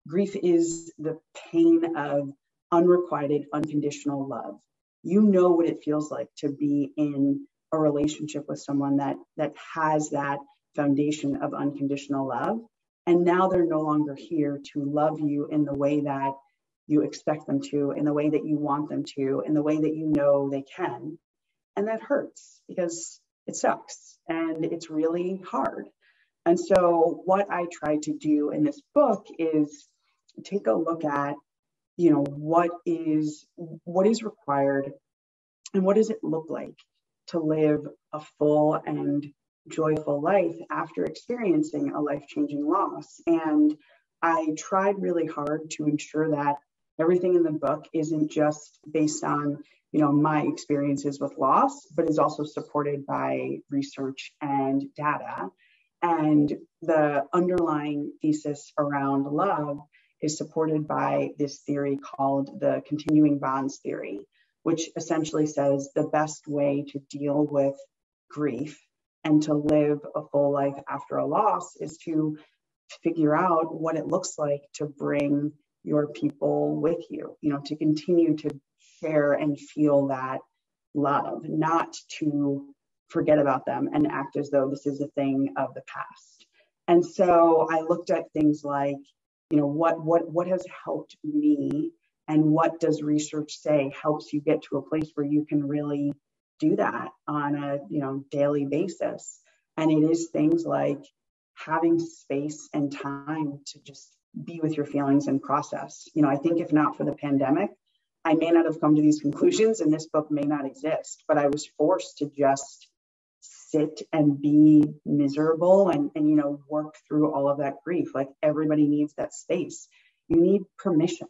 Grief is the pain of unrequited, unconditional love. You know what it feels like to be in a relationship with someone that has that foundation of unconditional love. And now they're no longer here to love you in the way that you expect them to, in the way that you want them to, in the way that you know they can. And that hurts because it sucks and it's really hard. And so what I try to do in this book is take a look at, what is required and what does it look like to live a full and joyful life after experiencing a life-changing loss. And I tried really hard to ensure that everything in the book isn't just based on, my experiences with loss, but is also supported by research and data. And the underlying thesis around love is supported by this theory called the continuing bonds theory, which essentially says the best way to deal with grief and to live a full life after a loss is to figure out what it looks like to bring your people with you, to continue to share and feel that love, not to forget about them and act as though this is a thing of the past. And so I looked at things like, what has helped me and what does research say helps you get to a place where you can really do that on a daily basis. And it is things like having space and time to just be with your feelings and process. I think if not for the pandemic, I may not have come to these conclusions and this book may not exist, but I was forced to just sit and be miserable and work through all of that grief. Like, everybody needs that space. You need permission.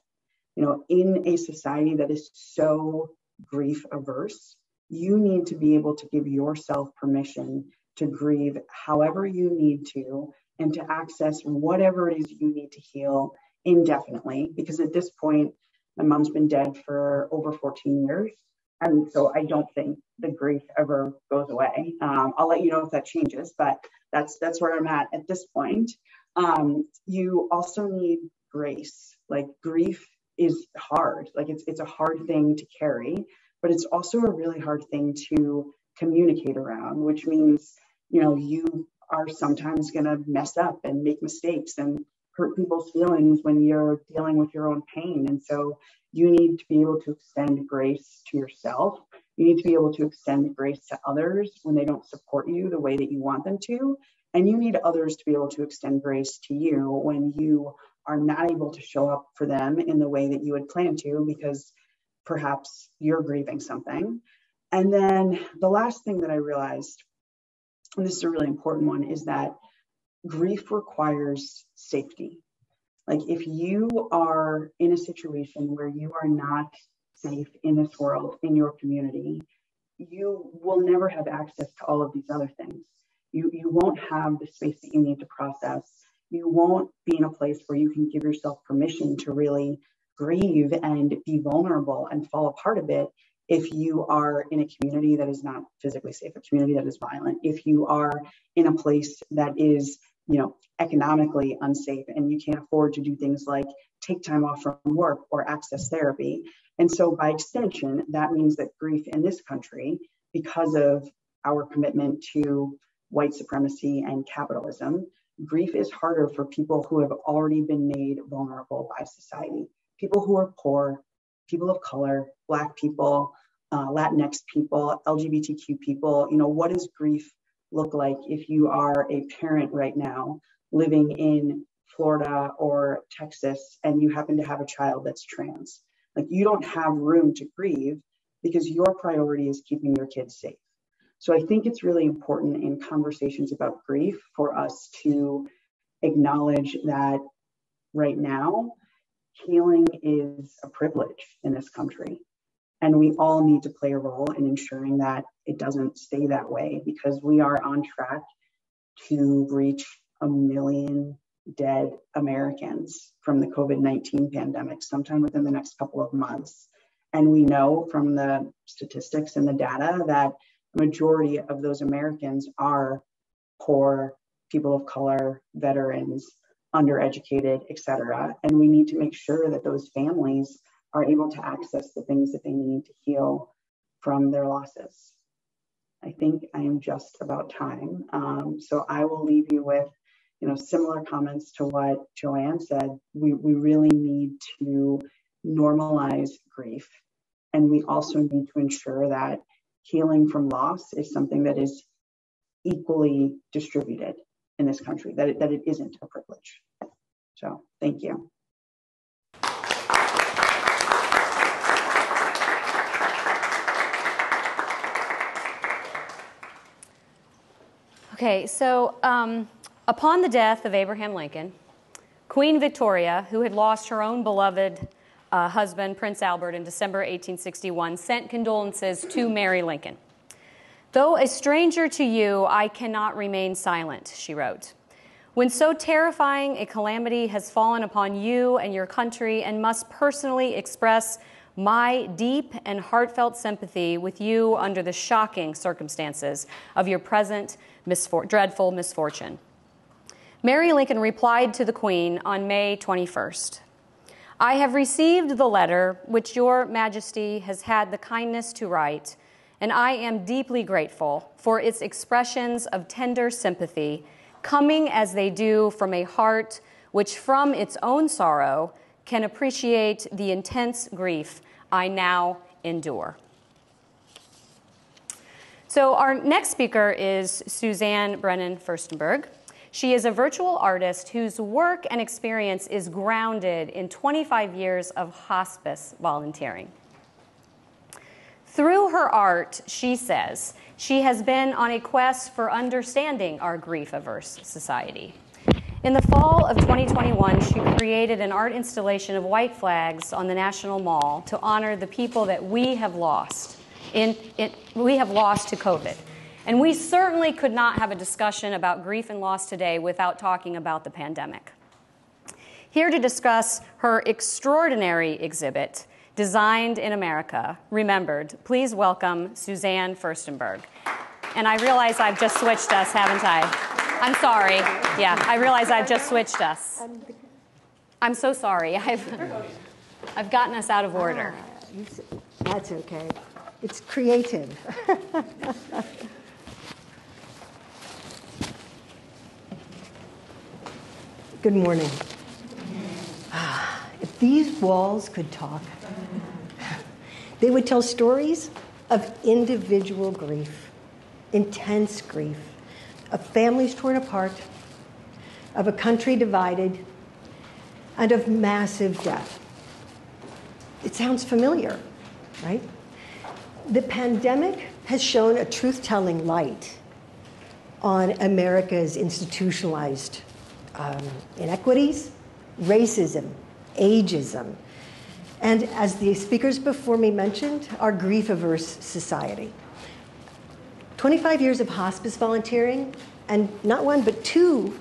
In a society that is so grief averse, you need to be able to give yourself permission to grieve however you need to and to access whatever it is you need to heal indefinitely. Because at this point, my mom's been dead for over 14 years. And so I don't think the grief ever goes away. I'll let you know if that changes, but that's where I'm at this point. You also need grace. Like, grief is hard. Like, it's a hard thing to carry, but it's also a really hard thing to communicate around, which means, you are sometimes going to mess up and make mistakes and hurt people's feelings when you're dealing with your own pain. And so you need to be able to extend grace to yourself. You need to be able to extend grace to others when they don't support you the way that you want them to. And you need others to be able to extend grace to you when you are not able to show up for them in the way that you had planned to, because perhaps you're grieving something. And then the last thing that I realized, and this is a really important one, is that grief requires safety. Like, if you are in a situation where you are not safe in this world, in your community, you will never have access to all of these other things. You won't have the space that you need to process. You won't be in a place where you can give yourself permission to really grieve and be vulnerable and fall apart a bit if you are in a community that is not physically safe, a community that is violent, if you are in a place that is, economically unsafe and you can't afford to do things like take time off from work or access therapy. And so by extension, that means that grief in this country, because of our commitment to white supremacy and capitalism, grief is harder for people who have already been made vulnerable by society. People who are poor, people of color, Black people, Latinx people, LGBTQ people. What does grief look like if you are a parent right now living in Florida or Texas and you happen to have a child that's trans? Like, you don't have room to grieve because your priority is keeping your kids safe. So I think it's really important in conversations about grief for us to acknowledge that right now, healing is a privilege in this country. And we all need to play a role in ensuring that it doesn't stay that way, because we are on track to reach 1 million dead Americans from the COVID-19 pandemic sometime within the next couple of months. And we know from the statistics and the data that the majority of those Americans are poor, people of color, veterans, undereducated, et cetera. And we need to make sure that those families are able to access the things that they need to heal from their losses. I think I am just about time. So I will leave you with, similar comments to what Joanne said. We really need to normalize grief. And we also need to ensure that healing from loss is something that is equally distributed in this country, that it isn't a privilege. So thank you. Okay, so upon the death of Abraham Lincoln, Queen Victoria, who had lost her own beloved husband, Prince Albert, in December 1861, sent condolences to Mary Lincoln. "Though a stranger to you, I cannot remain silent," she wrote. "When so terrifying a calamity has fallen upon you and your country, and must personally express my deep and heartfelt sympathy with you under the shocking circumstances of your present dreadful misfortune." Mary Lincoln replied to the Queen on May 21st. "I have received the letter which your Majesty has had the kindness to write, and I am deeply grateful for its expressions of tender sympathy, coming as they do from a heart which from its own sorrow can appreciate the intense grief I now endure." So our next speaker is Suzanne Brennan-Furstenberg. She is a virtual artist whose work and experience is grounded in 25 years of hospice volunteering. Through her art, she says, she has been on a quest for understanding our grief-averse society. In the fall of 2021, she created an art installation of white flags on the National Mall to honor the people that we have lost to COVID. And we certainly could not have a discussion about grief and loss today without talking about the pandemic. Here to discuss her extraordinary exhibit, Designed in America, Remembered, please welcome Suzanne Furstenberg. And I realize I've just switched us, haven't I? I'm sorry. Yeah, I realize I've just switched us. I'm so sorry. I've gotten us out of order. That's okay. It's creative. Good morning. If these walls could talk, they would tell stories of individual grief, intense grief, of families torn apart, of a country divided, and of massive death. It sounds familiar, right? The pandemic has shone a truth-telling light on America's institutionalized inequities, racism, ageism, and as the speakers before me mentioned, our grief-averse society. 25 years of hospice volunteering, and not one but two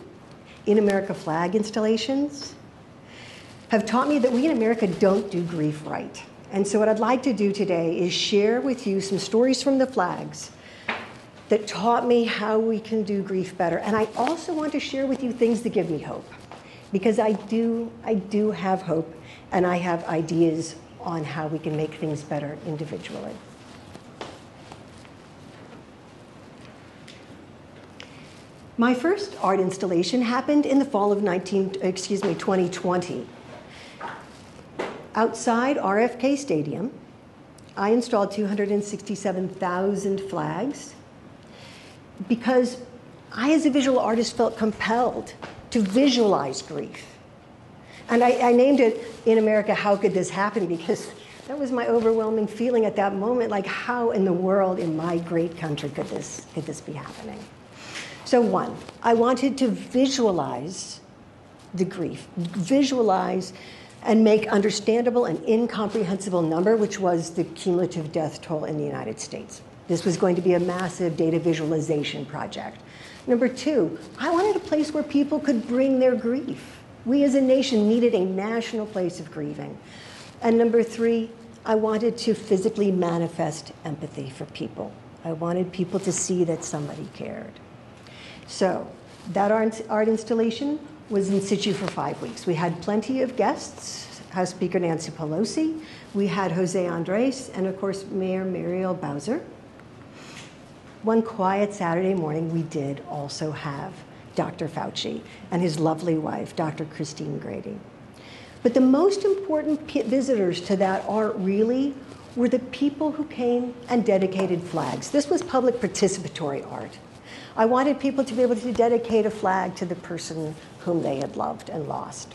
In America flag installations have taught me that we in America don't do grief right. And so what I'd like to do today is share with you some stories from the flags that taught me how we can do grief better. And I also want to share with you things that give me hope, because I do have hope, and I have ideas on how we can make things better individually. My first art installation happened in the fall of 2020. Outside RFK Stadium, I installed 267,000 flags because I, as a visual artist, felt compelled to visualize grief. And I named it In America, How Could This Happen? Because that was my overwhelming feeling at that moment, like how in the world in my great country could this be happening? So one, I wanted to visualize the grief, visualize and make understandable an incomprehensible number, which was the cumulative death toll in the United States. This was going to be a massive data visualization project. Number two, I wanted a place where people could bring their grief. We as a nation needed a national place of grieving. And number three, I wanted to physically manifest empathy for people. I wanted people to see that somebody cared. So that art installation was in situ for 5 weeks. We had plenty of guests, House Speaker Nancy Pelosi, we had Jose Andres, and of course, Mayor Muriel Bowser. One quiet Saturday morning, we did also have Dr. Fauci and his lovely wife, Dr. Christine Grady. But the most important visitors to that art really were the people who came and dedicated flags. This was public participatory art. I wanted people to be able to dedicate a flag to the person whom they had loved and lost.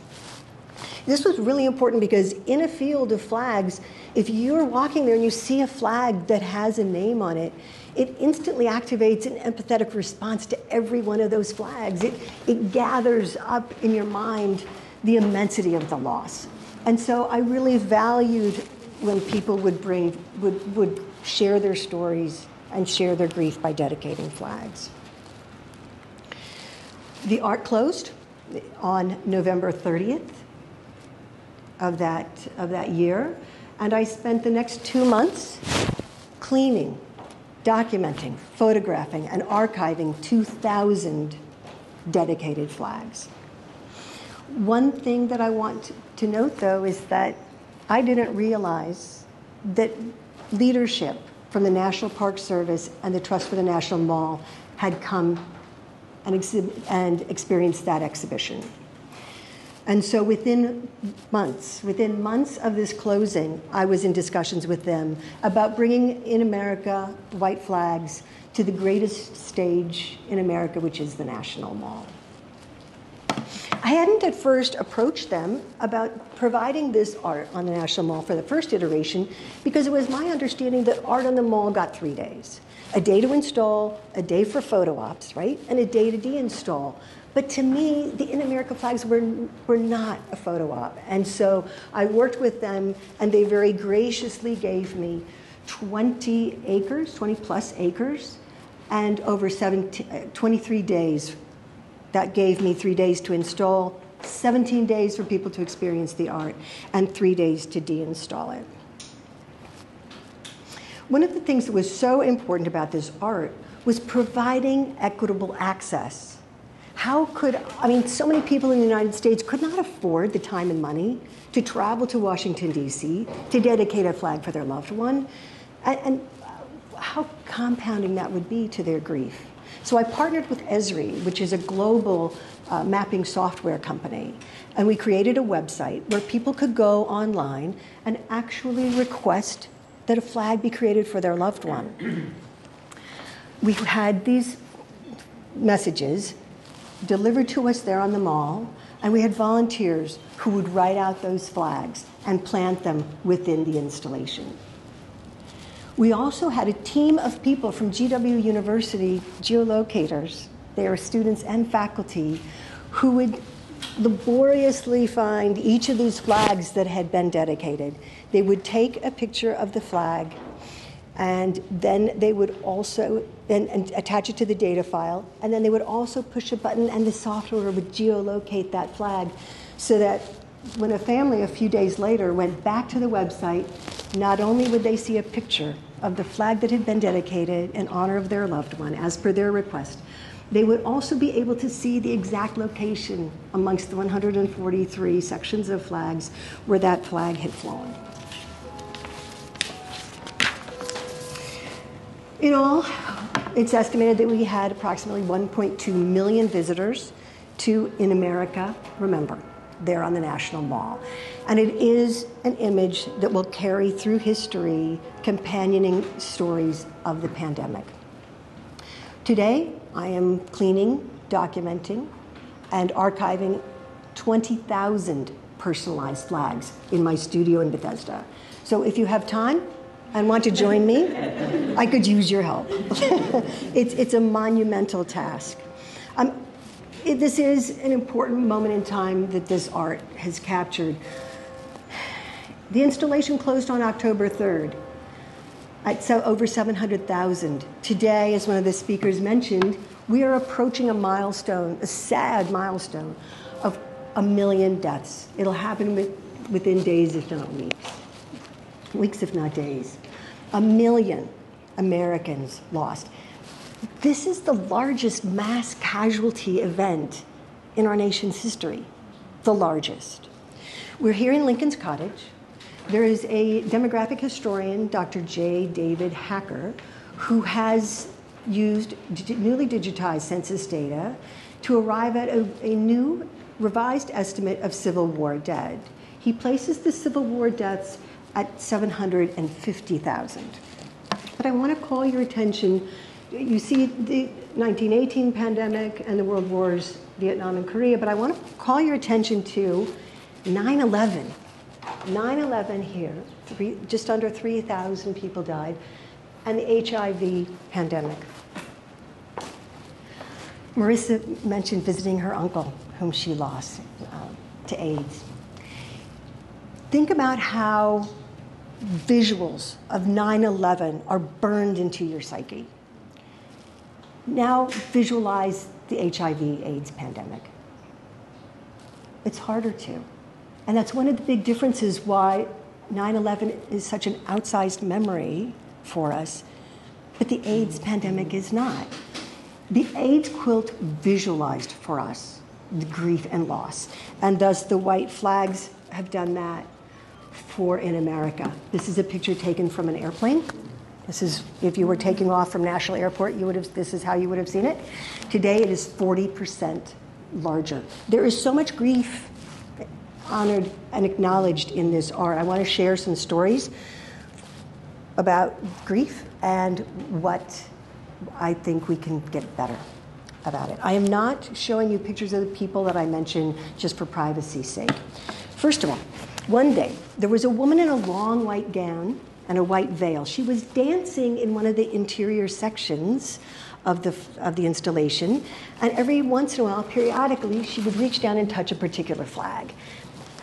This was really important because in a field of flags, if you're walking there and you see a flag that has a name on it, it instantly activates an empathetic response to every one of those flags. It gathers up in your mind the immensity of the loss. And so I really valued when people would share their stories and share their grief by dedicating flags. The art closed on November 30th of that year, and I spent the next 2 months cleaning, documenting, photographing, and archiving 2,000 dedicated flags. One thing that I want to note, though, is that I didn't realize that leadership from the National Park Service and the Trust for the National Mall had come and experienced that exhibition. And so within months of this closing, I was in discussions with them about bringing In America white flags to the greatest stage in America, which is the National Mall. I hadn't at first approached them about providing this art on the National Mall for the first iteration because it was my understanding that art on the mall got 3 days. A day to install, a day for photo ops, right? And a day to deinstall. But to me, the In America flags were not a photo op. And so I worked with them, and they very graciously gave me 20 plus acres and over 23 days. That gave me 3 days to install, 17 days for people to experience the art, and 3 days to deinstall it. One of the things that was so important about this art was providing equitable access. How could, I mean, so many people in the United States could not afford the time and money to travel to Washington, D.C., to dedicate a flag for their loved one, and how compounding that would be to their grief. So I partnered with Esri, which is a global mapping software company, and we created a website where people could go online and actually request that a flag be created for their loved one. We had these messages delivered to us there on the mall, and we had volunteers who would write out those flags and plant them within the installation. We also had a team of people from GW University, geolocators, they are students and faculty, who would laboriously find each of these flags that had been dedicated. They would take a picture of the flag, and then they would also and attach it to the data file, and then they would also push a button and the software would geolocate that flag, so that when a family a few days later went back to the website, not only would they see a picture of the flag that had been dedicated in honor of their loved one as per their request, they would also be able to see the exact location amongst the 143 sections of flags where that flag had flown. In all, it's estimated that we had approximately 1.2 million visitors to In America, Remember, there on the National Mall. And it is an image that will carry through history, companioning stories of the pandemic. Today, I am cleaning, documenting, and archiving 20,000 personalized flags in my studio in Bethesda. So if you have time and want to join me, I could use your help. It's a monumental task. This is an important moment in time that this art has captured. The installation closed on October 3rd at over 700,000. Today, as one of the speakers mentioned, we are approaching a milestone, a sad milestone, of 1 million deaths. It'll happen within days, if not weeks. Weeks, if not days. 1 million Americans lost. This is the largest mass casualty event in our nation's history, the largest. We're here in Lincoln's Cottage. There is a demographic historian, Dr. J. David Hacker, who has used newly digitized census data to arrive at a new revised estimate of Civil War dead. He places the Civil War deaths at 750,000. But I want to call your attention. You see the 1918 pandemic and the world wars, Vietnam and Korea, but I want to call your attention to 9/11. 9/11 here, just under 3,000 people died, and the HIV pandemic. Marissa mentioned visiting her uncle, whom she lost to AIDS. Think about how visuals of 9/11 are burned into your psyche. Now visualize the HIV/AIDS pandemic. It's harder to. And that's one of the big differences why 9/11 is such an outsized memory for us, but the AIDS pandemic is not. The AIDS quilt visualized for us the grief and loss, and thus the white flags have done that for In America. This is a picture taken from an airplane. This is, if you were taking off from National Airport, this is how you would have seen it. Today it is 40% larger. There is so much grief honored and acknowledged in this art. I want to share some stories about grief and what I think we can get better about it. I am not showing you pictures of the people that I mentioned just for privacy's sake. First of all, one day there was a woman in a long white gown and a white veil. She was dancing in one of the interior sections of the installation, and every once in a while, periodically, she would reach down and touch a particular flag.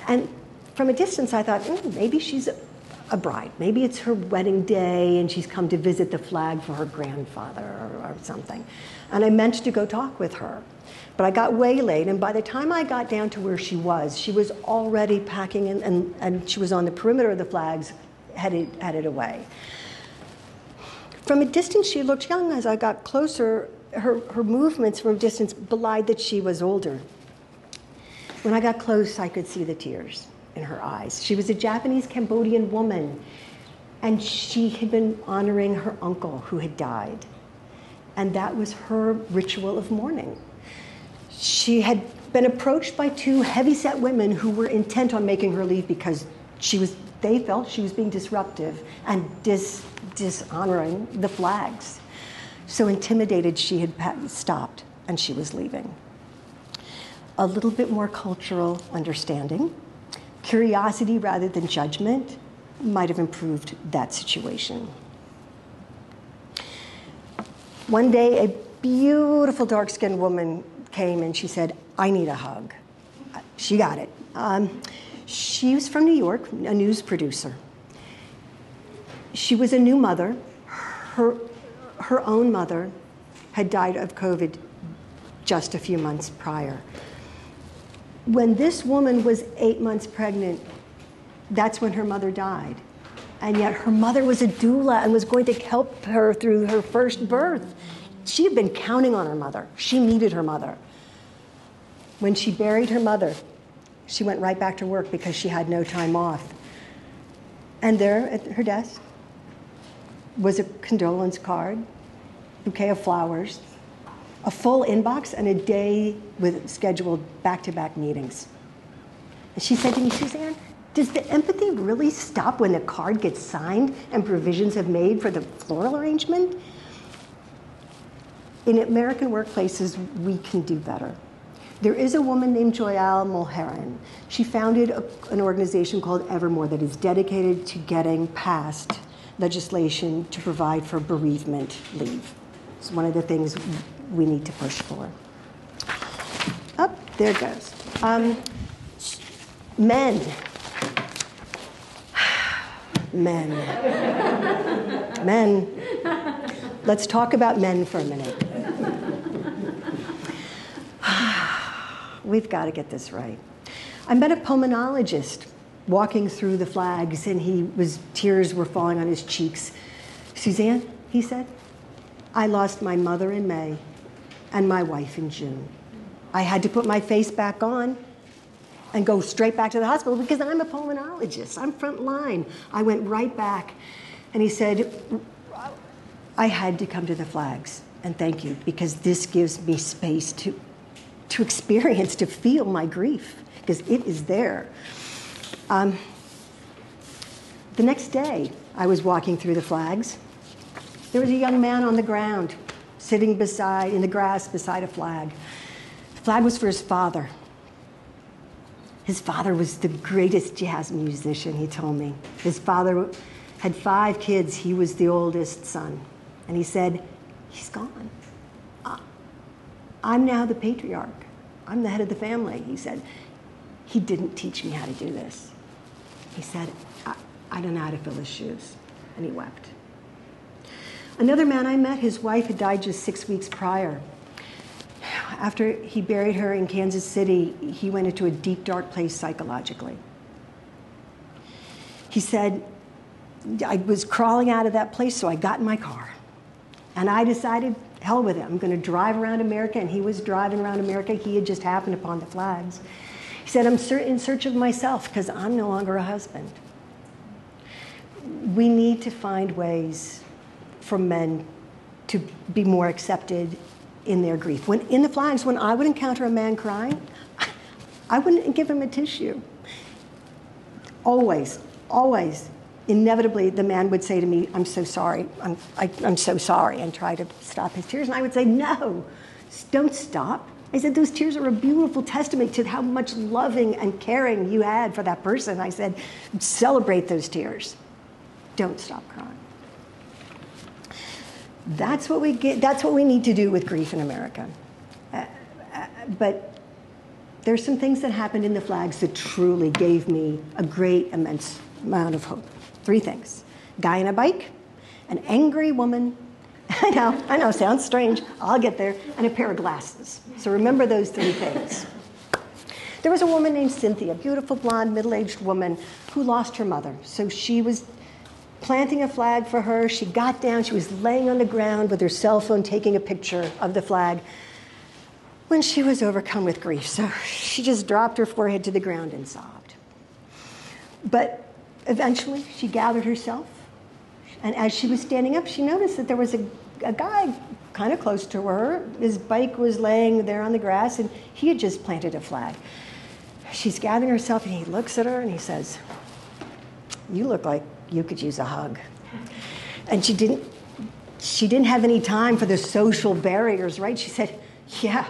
And from a distance, I thought, maybe she's a bride. Maybe it's her wedding day and she's come to visit the flag for her grandfather or something. And I meant to go talk with her. But I got waylaid, and by the time I got down to where she was already packing in, and she was on the perimeter of the flags, headed away. From a distance, she looked young. As I got closer, her movements from a distance belied that she was older. When I got close, I could see the tears in her eyes. She was a Japanese Cambodian woman, and she had been honoring her uncle who had died. And that was her ritual of mourning. She had been approached by two heavy-set women who were intent on making her leave because they felt she was being disruptive and dishonoring the flags. So intimidated, she had stopped, and she was leaving. A little bit more cultural understanding, curiosity rather than judgment, might have improved that situation. One day, a beautiful dark-skinned woman came and she said, "I need a hug." She got it. She was from New York, a news producer. She was a new mother. Her own mother had died of COVID just a few months prior. When this woman was 8 months pregnant, that's when her mother died. And yet her mother was a doula and was going to help her through her first birth. She had been counting on her mother. She needed her mother. When she buried her mother, she went right back to work because she had no time off. And there at her desk was a condolence card, bouquet of flowers, a full inbox, and a day with scheduled back-to-back meetings. And she said to me, "Suzanne, does the empathy really stop when the card gets signed and provisions have made for the floral arrangement?" In American workplaces, we can do better. There is a woman named Joyal Mulherin. She founded an organization called Evermore that is dedicated to getting past legislation to provide for bereavement leave. It's one of the things we need to push for. Oh, there it goes. Men. Men. Men. Let's talk about men for a minute. We've got to get this right. I met a pulmonologist walking through the flags, and tears were falling on his cheeks. "Suzanne," he said, "I lost my mother in May and my wife in June. I had to put my face back on and go straight back to the hospital because I'm a pulmonologist. I'm front line." I went right back, and he said, "I had to come to the flags, and thank you, because this gives me space to experience, to feel my grief, because it is there." The next day, I was walking through the flags. There was a young man on the ground, sitting in the grass beside a flag. The flag was for his father. His father was the greatest jazz musician, he told me. His father had 5 kids. He was the oldest son. And he said, "He's gone. I'm now the patriarch. I'm the head of the family." He said, "He didn't teach me how to do this." He said, I don't know how to fill his shoes." And he wept. Another man I met, his wife had died just 6 weeks prior. After he buried her in Kansas City, he went into a deep, dark place psychologically. He said, "I was crawling out of that place, so I got in my car. And I decided, hell with it, I'm going to drive around America." And he was driving around America. He had just happened upon the flags. He said, "I'm in search of myself because I'm no longer a husband." We need to find ways for men to be more accepted in their grief. When in the flags, when I would encounter a man crying, I wouldn't give him a tissue. Always, inevitably, the man would say to me, "I'm so sorry, I'm so sorry," and try to stop his tears. And I would say, "No, don't stop." I said, "Those tears are a beautiful testament to how much loving and caring you had for that person." I said, "Celebrate those tears. Don't stop crying." That's what we need to do with grief in America. But there's some things that happened in the flags that truly gave me a great, immense amount of hope. 3 things: guy on a bike, an angry woman, I know, sounds strange, I'll get there, and a pair of glasses. So remember those 3 things. There was a woman named Cynthia, beautiful blonde, middle-aged woman who lost her mother. So she was planting a flag for her. She got down, she was laying on the ground with her cell phone taking a picture of the flag when she was overcome with grief. So she just dropped her forehead to the ground and sobbed. But eventually she gathered herself, and as she was standing up, she noticed that there was a guy kind of close to her. His bike was laying there on the grass, and he had just planted a flag. She's gathering herself, and he looks at her and he says, "You look like you could use a hug." And she didn't have any time for the social barriers, right? She said, "Yeah."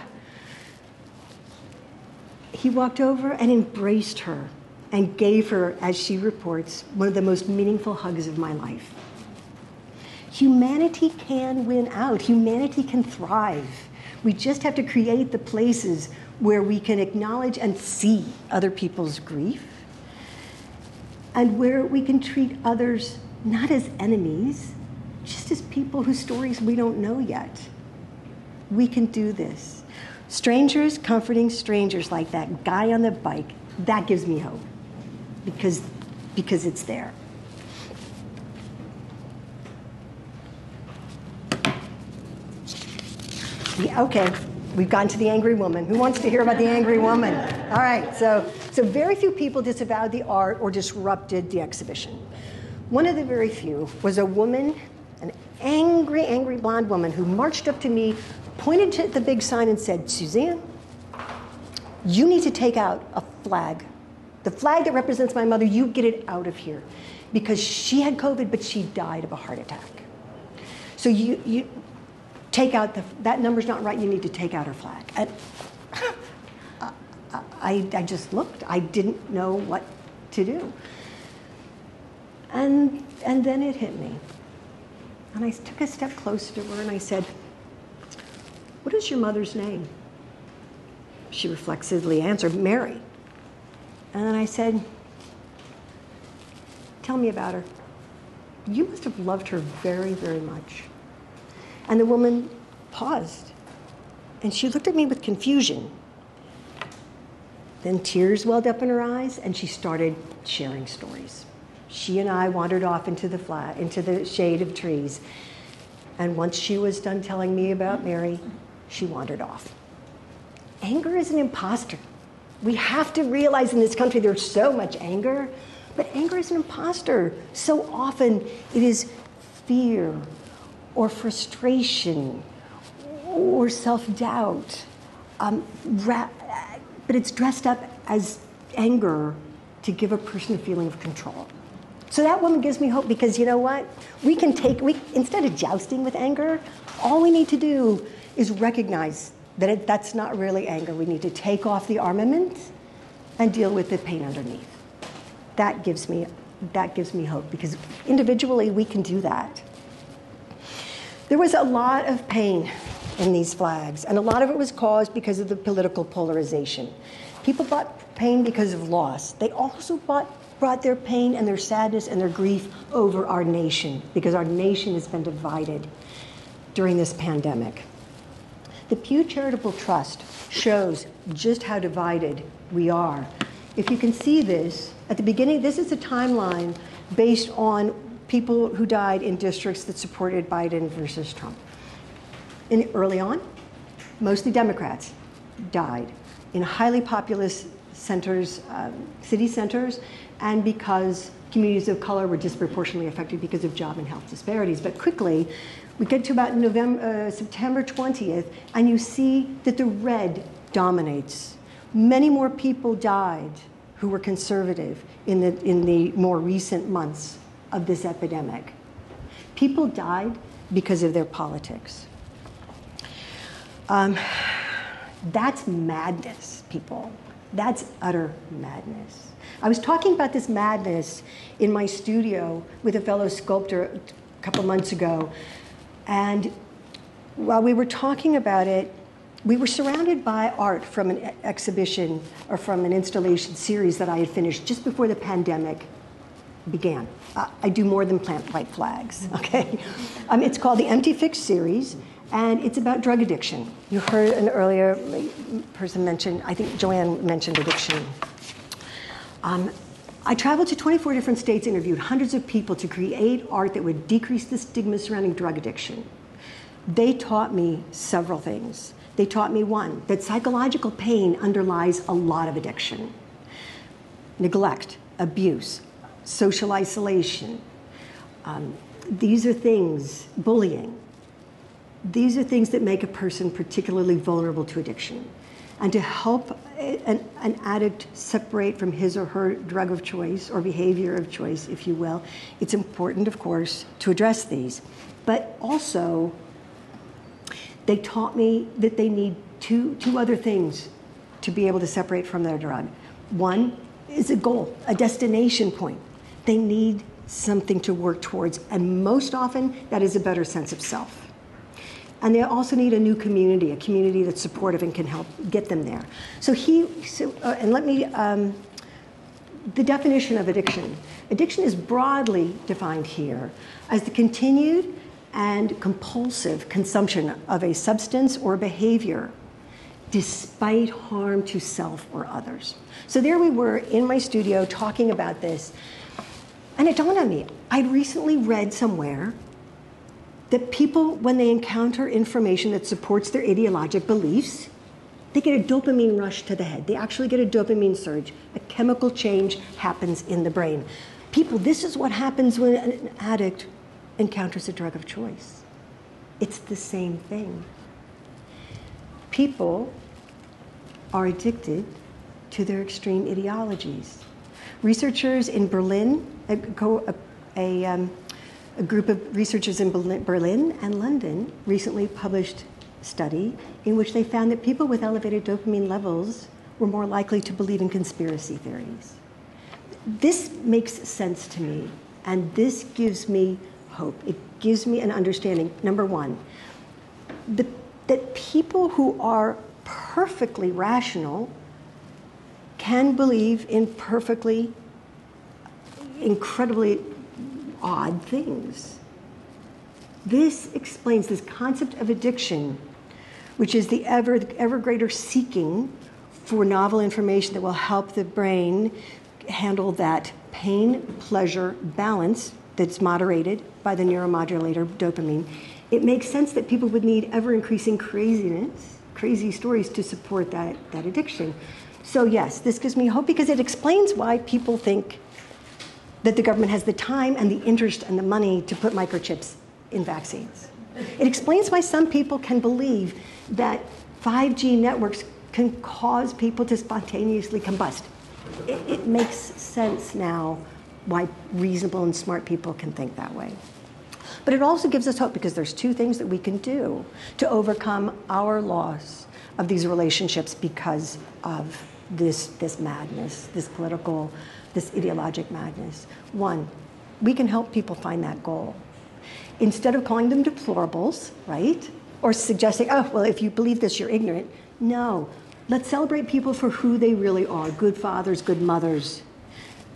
He walked over and embraced her and gave her, as she reports, one of the most meaningful hugs of my life. Humanity can win out. Humanity can thrive. We just have to create the places where we can acknowledge and see other people's grief, and where we can treat others not as enemies, just as people whose stories we don't know yet. We can do this. Strangers comforting strangers, like that guy on the bike, that gives me hope, because it's there. Okay, we've gotten to the angry woman. Who wants to hear about the angry woman? All right, so very few people disavowed the art or disrupted the exhibition. One of the very few was a woman, an angry, angry blonde woman, who marched up to me, pointed to the big sign and said, "Suzanne, you need to take out a flag. The flag that represents my mother, you get it out of here. Because she had COVID, but she died of a heart attack. So you take out that number's not right, you need to take out her flag." And I just looked. I didn't know what to do. And then it hit me. And I took a step closer to her and I said, "What is your mother's name?" She reflexively answered, "Mary." And then I said, "Tell me about her. You must have loved her very, very much." And the woman paused, and she looked at me with confusion. Then tears welled up in her eyes, and she started sharing stories. She and I wandered off into the shade of trees. And once she was done telling me about Mary, she wandered off. Anger is an imposter. We have to realize in this country there's so much anger, but anger is an imposter. So often it is fear or frustration or self-doubt, but it's dressed up as anger to give a person a feeling of control. So that woman gives me hope, because you know what? Instead of jousting with anger, all we need to do is recognize that that's not really anger. We need to take off the armament and deal with the pain underneath. That gives me hope, because individually we can do that. There was a lot of pain in these flags, and a lot of it was caused because of the political polarization. People brought pain because of loss. They also brought their pain and their sadness and their grief over our nation, because our nation has been divided during this pandemic. The Pew Charitable Trust shows just how divided we are. If you can see this, at the beginning, this is a timeline based on people who died in districts that supported Biden versus Trump. And early on, mostly Democrats died in highly populous centers, city centers, and because communities of color were disproportionately affected because of job and health disparities. But quickly, we get to about September 20th, and you see that the red dominates. Many more people died who were conservative in the more recent months of this epidemic. People died because of their politics. That's madness, people. That's utter madness. I was talking about this madness in my studio with a fellow sculptor a couple months ago. And while we were talking about it, we were surrounded by art from an exhibition or from an installation series that I had finished just before the pandemic began. I do more than plant white flags, okay? It's called the Empty Fix series, and it's about drug addiction. You heard an earlier person mention, I think Joanne mentioned addiction. I traveled to 24 different states, interviewed hundreds of people to create art that would decrease the stigma surrounding drug addiction. They taught me several things. They taught me, one, that psychological pain underlies a lot of addiction. Neglect, abuse, social isolation. These are things, bullying. These are things that make a person particularly vulnerable to addiction. And to help an addict separate from his or her drug of choice or behavior of choice, if you will, it's important, of course, to address these. But also, they taught me that they need two other things to be able to separate from their drug. One is a goal, a destination point. They need something to work towards, and most often, that is a better sense of self. And they also need a new community, a community that's supportive and can help get them there. The definition of addiction. Addiction is broadly defined here as the continued and compulsive consumption of a substance or behavior despite harm to self or others. So there we were in my studio talking about this, and it dawned on me, I'd recently read somewhere that people, when they encounter information that supports their ideologic beliefs, they get a dopamine rush to the head. They actually get a dopamine surge. A chemical change happens in the brain. People, this is what happens when an addict encounters a drug of choice. It's the same thing. People are addicted to their extreme ideologies. Researchers in Berlin, a group of researchers in Berlin and London recently published a study in which they found that people with elevated dopamine levels were more likely to believe in conspiracy theories. This makes sense to me, and this gives me hope. It gives me an understanding, number one, that people who are perfectly rational can believe in perfectly, incredibly odd things. This explains this concept of addiction, which is the ever greater seeking for novel information that will help the brain handle that pain-pleasure balance that's moderated by the neuromodulator dopamine. It makes sense that people would need ever-increasing craziness, crazy stories to support that addiction. So yes, this gives me hope because it explains why people think that the government has the time and the interest and the money to put microchips in vaccines. It explains why some people can believe that 5G networks can cause people to spontaneously combust. It makes sense now why reasonable and smart people can think that way. But it also gives us hope because there's two things that we can do to overcome our loss of these relationships because of this madness, this political, this ideologic madness. One, we can help people find that goal. Instead of calling them deplorables, right? Or suggesting, oh, well, if you believe this, you're ignorant. No, let's celebrate people for who they really are. Good fathers, good mothers,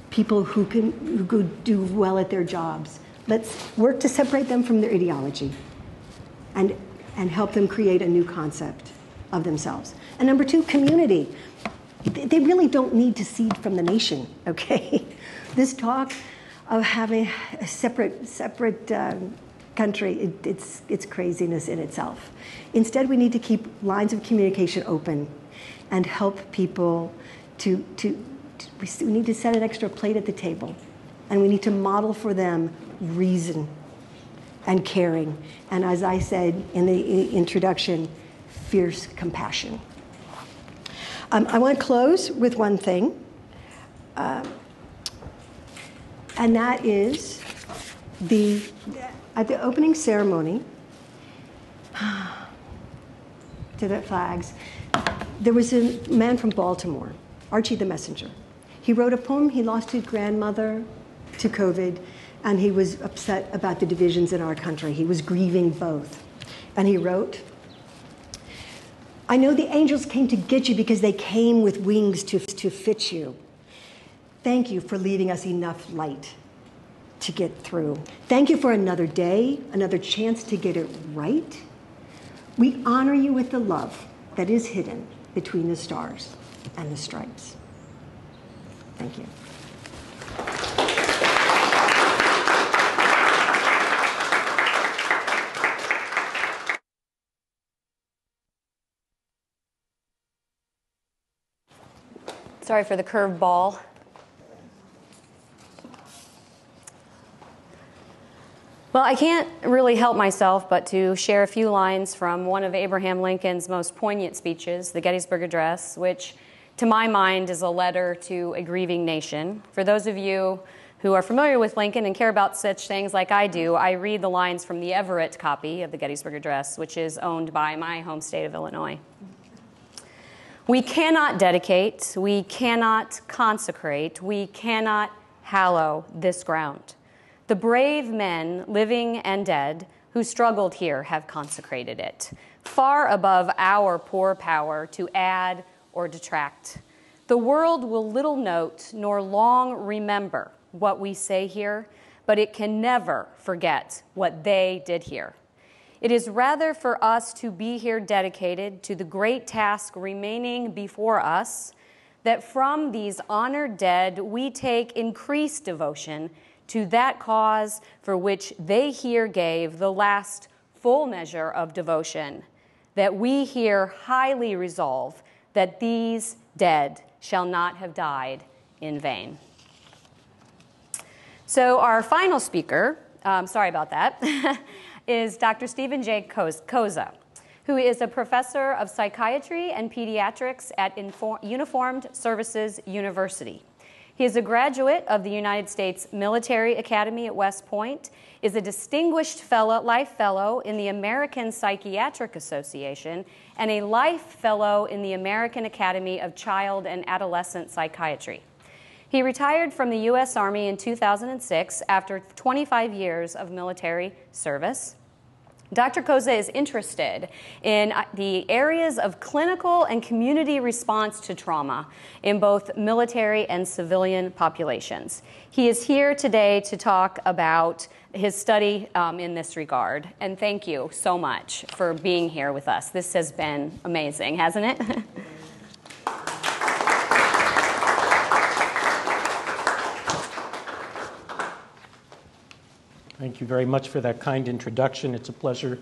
people who do well at their jobs. Let's work to separate them from their ideology and help them create a new concept of themselves. And number two, community. They really don't need to seed from the nation, okay? This talk of having a separate country, it's craziness in itself. Instead, we need to keep lines of communication open and help people we need to set an extra plate at the table, and we need to model for them reason and caring, and as I said in the introduction, fierce compassion. I want to close with one thing, and that is at the opening ceremony to the flags, there was a man from Baltimore, Archie the Messenger. He wrote a poem. He lost his grandmother to COVID, and he was upset about the divisions in our country. He was grieving both. And he wrote, I know the angels came to get you because they came with wings to fit you. Thank you for leaving us enough light to get through. Thank you for another day, another chance to get it right. We honor you with the love that is hidden between the stars and the stripes. Thank you. Sorry for the curved ball. Well, I can't really help myself but to share a few lines from one of Abraham Lincoln's most poignant speeches, the Gettysburg Address, which to my mind is a letter to a grieving nation. For those of you who are familiar with Lincoln and care about such things like I do, I read the lines from the Everett copy of the Gettysburg Address, which is owned by my home state of Illinois. We cannot dedicate, we cannot consecrate, we cannot hallow this ground. The brave men, living and dead, who struggled here have consecrated it, far above our poor power to add or detract. The world will little note nor long remember what we say here, but it can never forget what they did here. It is rather for us to be here dedicated to the great task remaining before us, that from these honored dead we take increased devotion to that cause for which they here gave the last full measure of devotion, that we here highly resolve that these dead shall not have died in vain. So our final speaker, sorry about that, is Dr. Stephen J. Koza, who is a professor of psychiatry and pediatrics at Uniformed Services University. He is a graduate of the United States Military Academy at West Point, is a distinguished life fellow in the American Psychiatric Association, and a life fellow in the American Academy of Child and Adolescent Psychiatry. He retired from the U.S. Army in 2006 after 25 years of military service. Dr. Koza is interested in the areas of clinical and community response to trauma in both military and civilian populations. He is here today to talk about his study in this regard. And thank you so much for being here with us. This has been amazing, hasn't it? Thank you very much for that kind introduction. It's a pleasure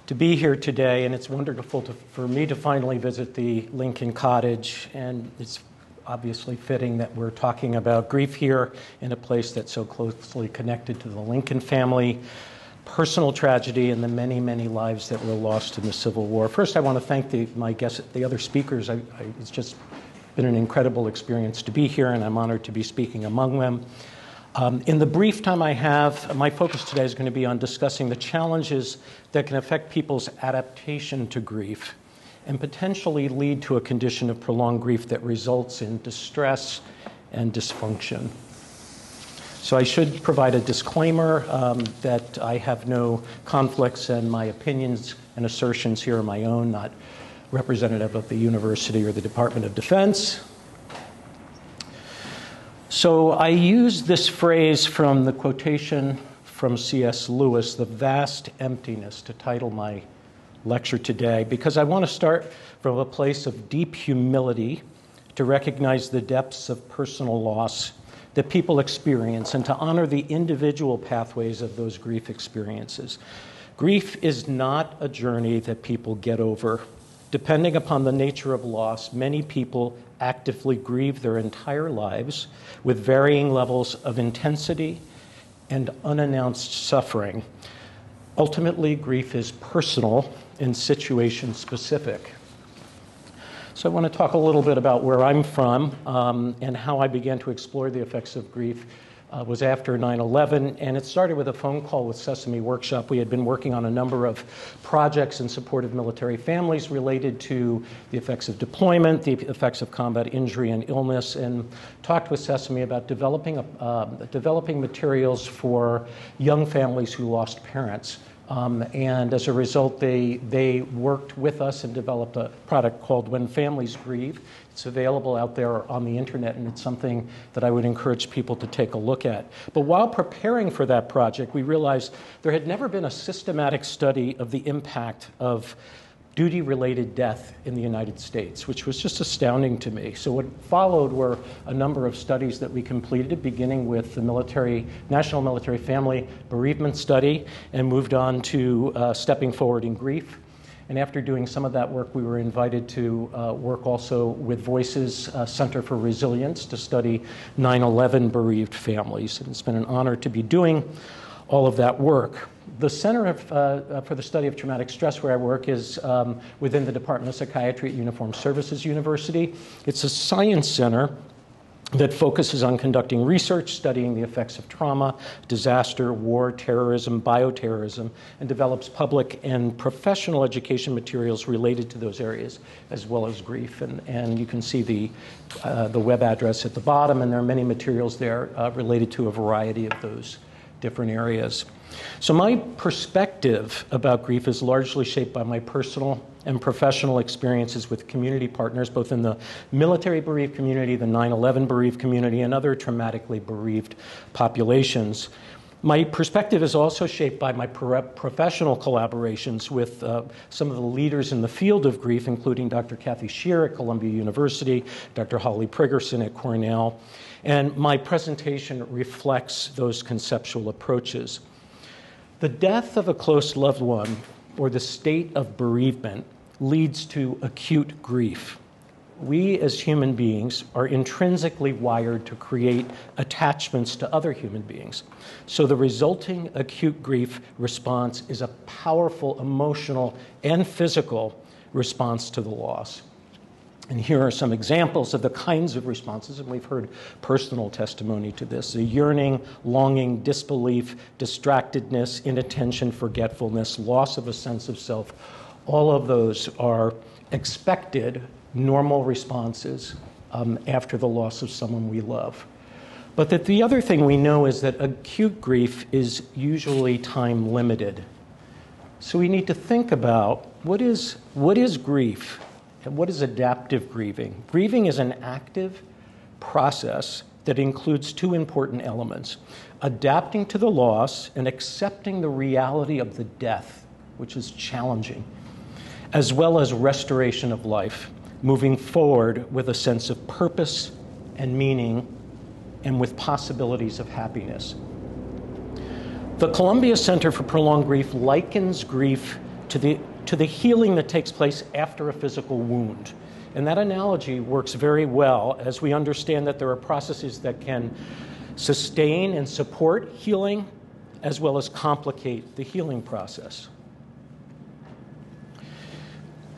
to be here today, and it's wonderful for me to finally visit the Lincoln Cottage, and it's obviously fitting that we're talking about grief here in a place that's so closely connected to the Lincoln family, personal tragedy, and the many, many lives that were lost in the Civil War. First, I want to thank my guests, the other speakers. It's just been an incredible experience to be here, and I'm honored to be speaking among them. In the brief time I have, my focus today is going to be on discussing the challenges that can affect people's adaptation to grief and potentially lead to a condition of prolonged grief that results in distress and dysfunction. So I should provide a disclaimer that I have no conflicts, and my opinions and assertions here are my own, not representative of the university or the Department of Defense. So I use this phrase from the quotation from C.S. Lewis, "The Vast Emptiness," to title my lecture today, because I want to start from a place of deep humility to recognize the depths of personal loss that people experience and to honor the individual pathways of those grief experiences. Grief is not a journey that people get over. Depending upon the nature of loss, many people actively grieve their entire lives with varying levels of intensity and unannounced suffering. Ultimately, grief is personal and situation specific. So I want to talk a little bit about where I'm from and how I began to explore the effects of grief. Was after 9/11, and it started with a phone call with Sesame Workshop. We had been working on a number of projects in support of military families related to the effects of deployment, the effects of combat injury and illness, and talked with Sesame about developing materials for young families who lost parents And as a result, they worked with us and developed a product called When Families Grieve. It's available out there on the internet, and it's something that I would encourage people to take a look at. But while preparing for that project, we realized there had never been a systematic study of the impact of duty-related death in the United States, which was just astounding to me. So what followed were a number of studies that we completed, beginning with the National Military Family Bereavement Study, and moved on to Stepping Forward in Grief. And after doing some of that work, we were invited to work also with Voices Center for Resilience to study 9/11 bereaved families. And it's been an honor to be doing all of that work. The Center for the Study of Traumatic Stress, where I work, is within the Department of Psychiatry at Uniformed Services University. It's a science center that focuses on conducting research, studying the effects of trauma, disaster, war, terrorism, bioterrorism, and develops public and professional education materials related to those areas, as well as grief. And you can see the web address at the bottom, and there are many materials there related to a variety of those different areas. So my perspective about grief is largely shaped by my personal and professional experiences with community partners, both in the military bereaved community, the 9/11 bereaved community, and other traumatically bereaved populations. My perspective is also shaped by my professional collaborations with some of the leaders in the field of grief, including Dr. Kathy Shear at Columbia University, Dr. Holly Priggerson at Cornell, and my presentation reflects those conceptual approaches. The death of a close loved one, or the state of bereavement, leads to acute grief. We as human beings are intrinsically wired to create attachments to other human beings. So the resulting acute grief response is a powerful emotional and physical response to the loss. And here are some examples of the kinds of responses, and we've heard personal testimony to this: the yearning, longing, disbelief, distractedness, inattention, forgetfulness, loss of a sense of self. All of those are expected, normal responses after the loss of someone we love. But that the other thing we know is that acute grief is usually time limited. So we need to think about what is grief? And what is adaptive grieving? Grieving is an active process that includes two important elements: adapting to the loss and accepting the reality of the death, which is challenging, as well as restoration of life, moving forward with a sense of purpose and meaning and with possibilities of happiness. The Columbia Center for Prolonged Grief likens grief to the healing that takes place after a physical wound. And that analogy works very well as we understand that there are processes that can sustain and support healing as well as complicate the healing process.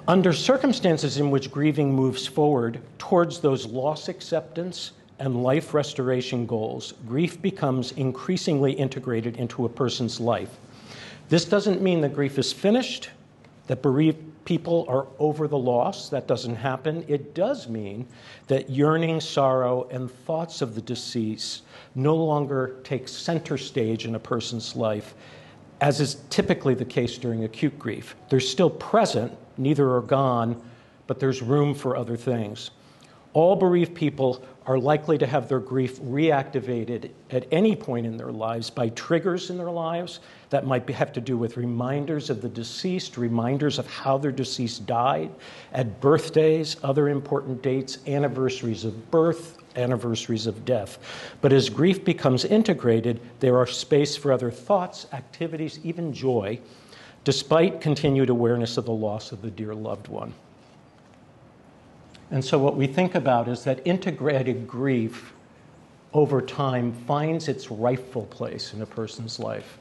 Under circumstances in which grieving moves forward towards those loss acceptance and life restoration goals, grief becomes increasingly integrated into a person's life. This doesn't mean that grief is finished, that bereaved people are over the loss. That doesn't happen. It does mean that yearning, sorrow, and thoughts of the deceased no longer take center stage in a person's life, as is typically the case during acute grief. They're still present, neither are gone, but there's room for other things. All bereaved people are likely to have their grief reactivated at any point in their lives by triggers in their lives that might have to do with reminders of the deceased, reminders of how their deceased died, at birthdays, other important dates, anniversaries of birth, anniversaries of death. But as grief becomes integrated, there are space for other thoughts, activities, even joy, despite continued awareness of the loss of the dear loved one. And so what we think about is that integrated grief over time finds its rightful place in a person's life.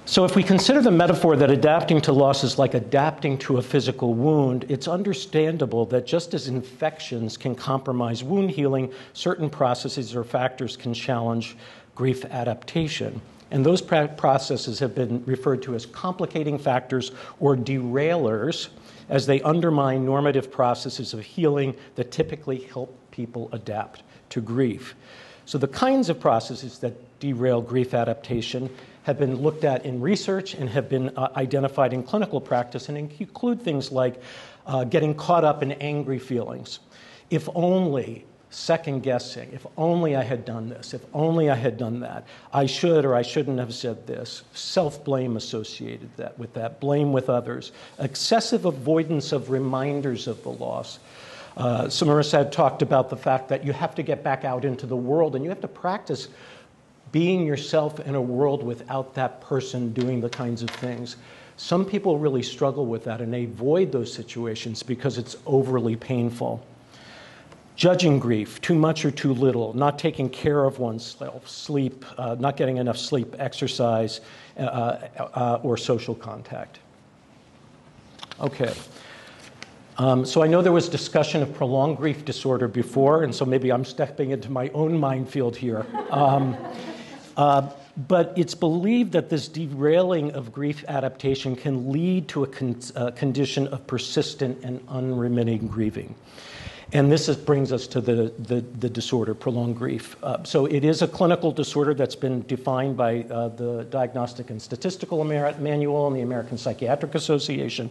So if we consider the metaphor that adapting to loss is like adapting to a physical wound, it's understandable that just as infections can compromise wound healing, certain processes or factors can challenge grief adaptation. And those processes have been referred to as complicating factors or derailers, as they undermine normative processes of healing that typically help people adapt to grief. So the kinds of processes that derail grief adaptation have been looked at in research and have been identified in clinical practice, and include things like getting caught up in angry feelings. If only, second guessing, if only I had done this, if only I had done that, I should or I shouldn't have said this, self-blame associated with that, blame with others, excessive avoidance of reminders of the loss. So Marissa had talked about the fact that you have to get back out into the world and you have to practice being yourself in a world without that person doing the kinds of things. Some people really struggle with that and they avoid those situations because it's overly painful. Judging grief, too much or too little, not taking care of oneself, sleep, not getting enough sleep, exercise, or social contact. Okay. So I know there was discussion of prolonged grief disorder before, and so maybe I'm stepping into my own minefield here. But it's believed that this derailing of grief adaptation can lead to a condition of persistent and unremitting grieving. And this brings us to the disorder, prolonged grief. So it is a clinical disorder that's been defined by the Diagnostic and Statistical Manual and the American Psychiatric Association.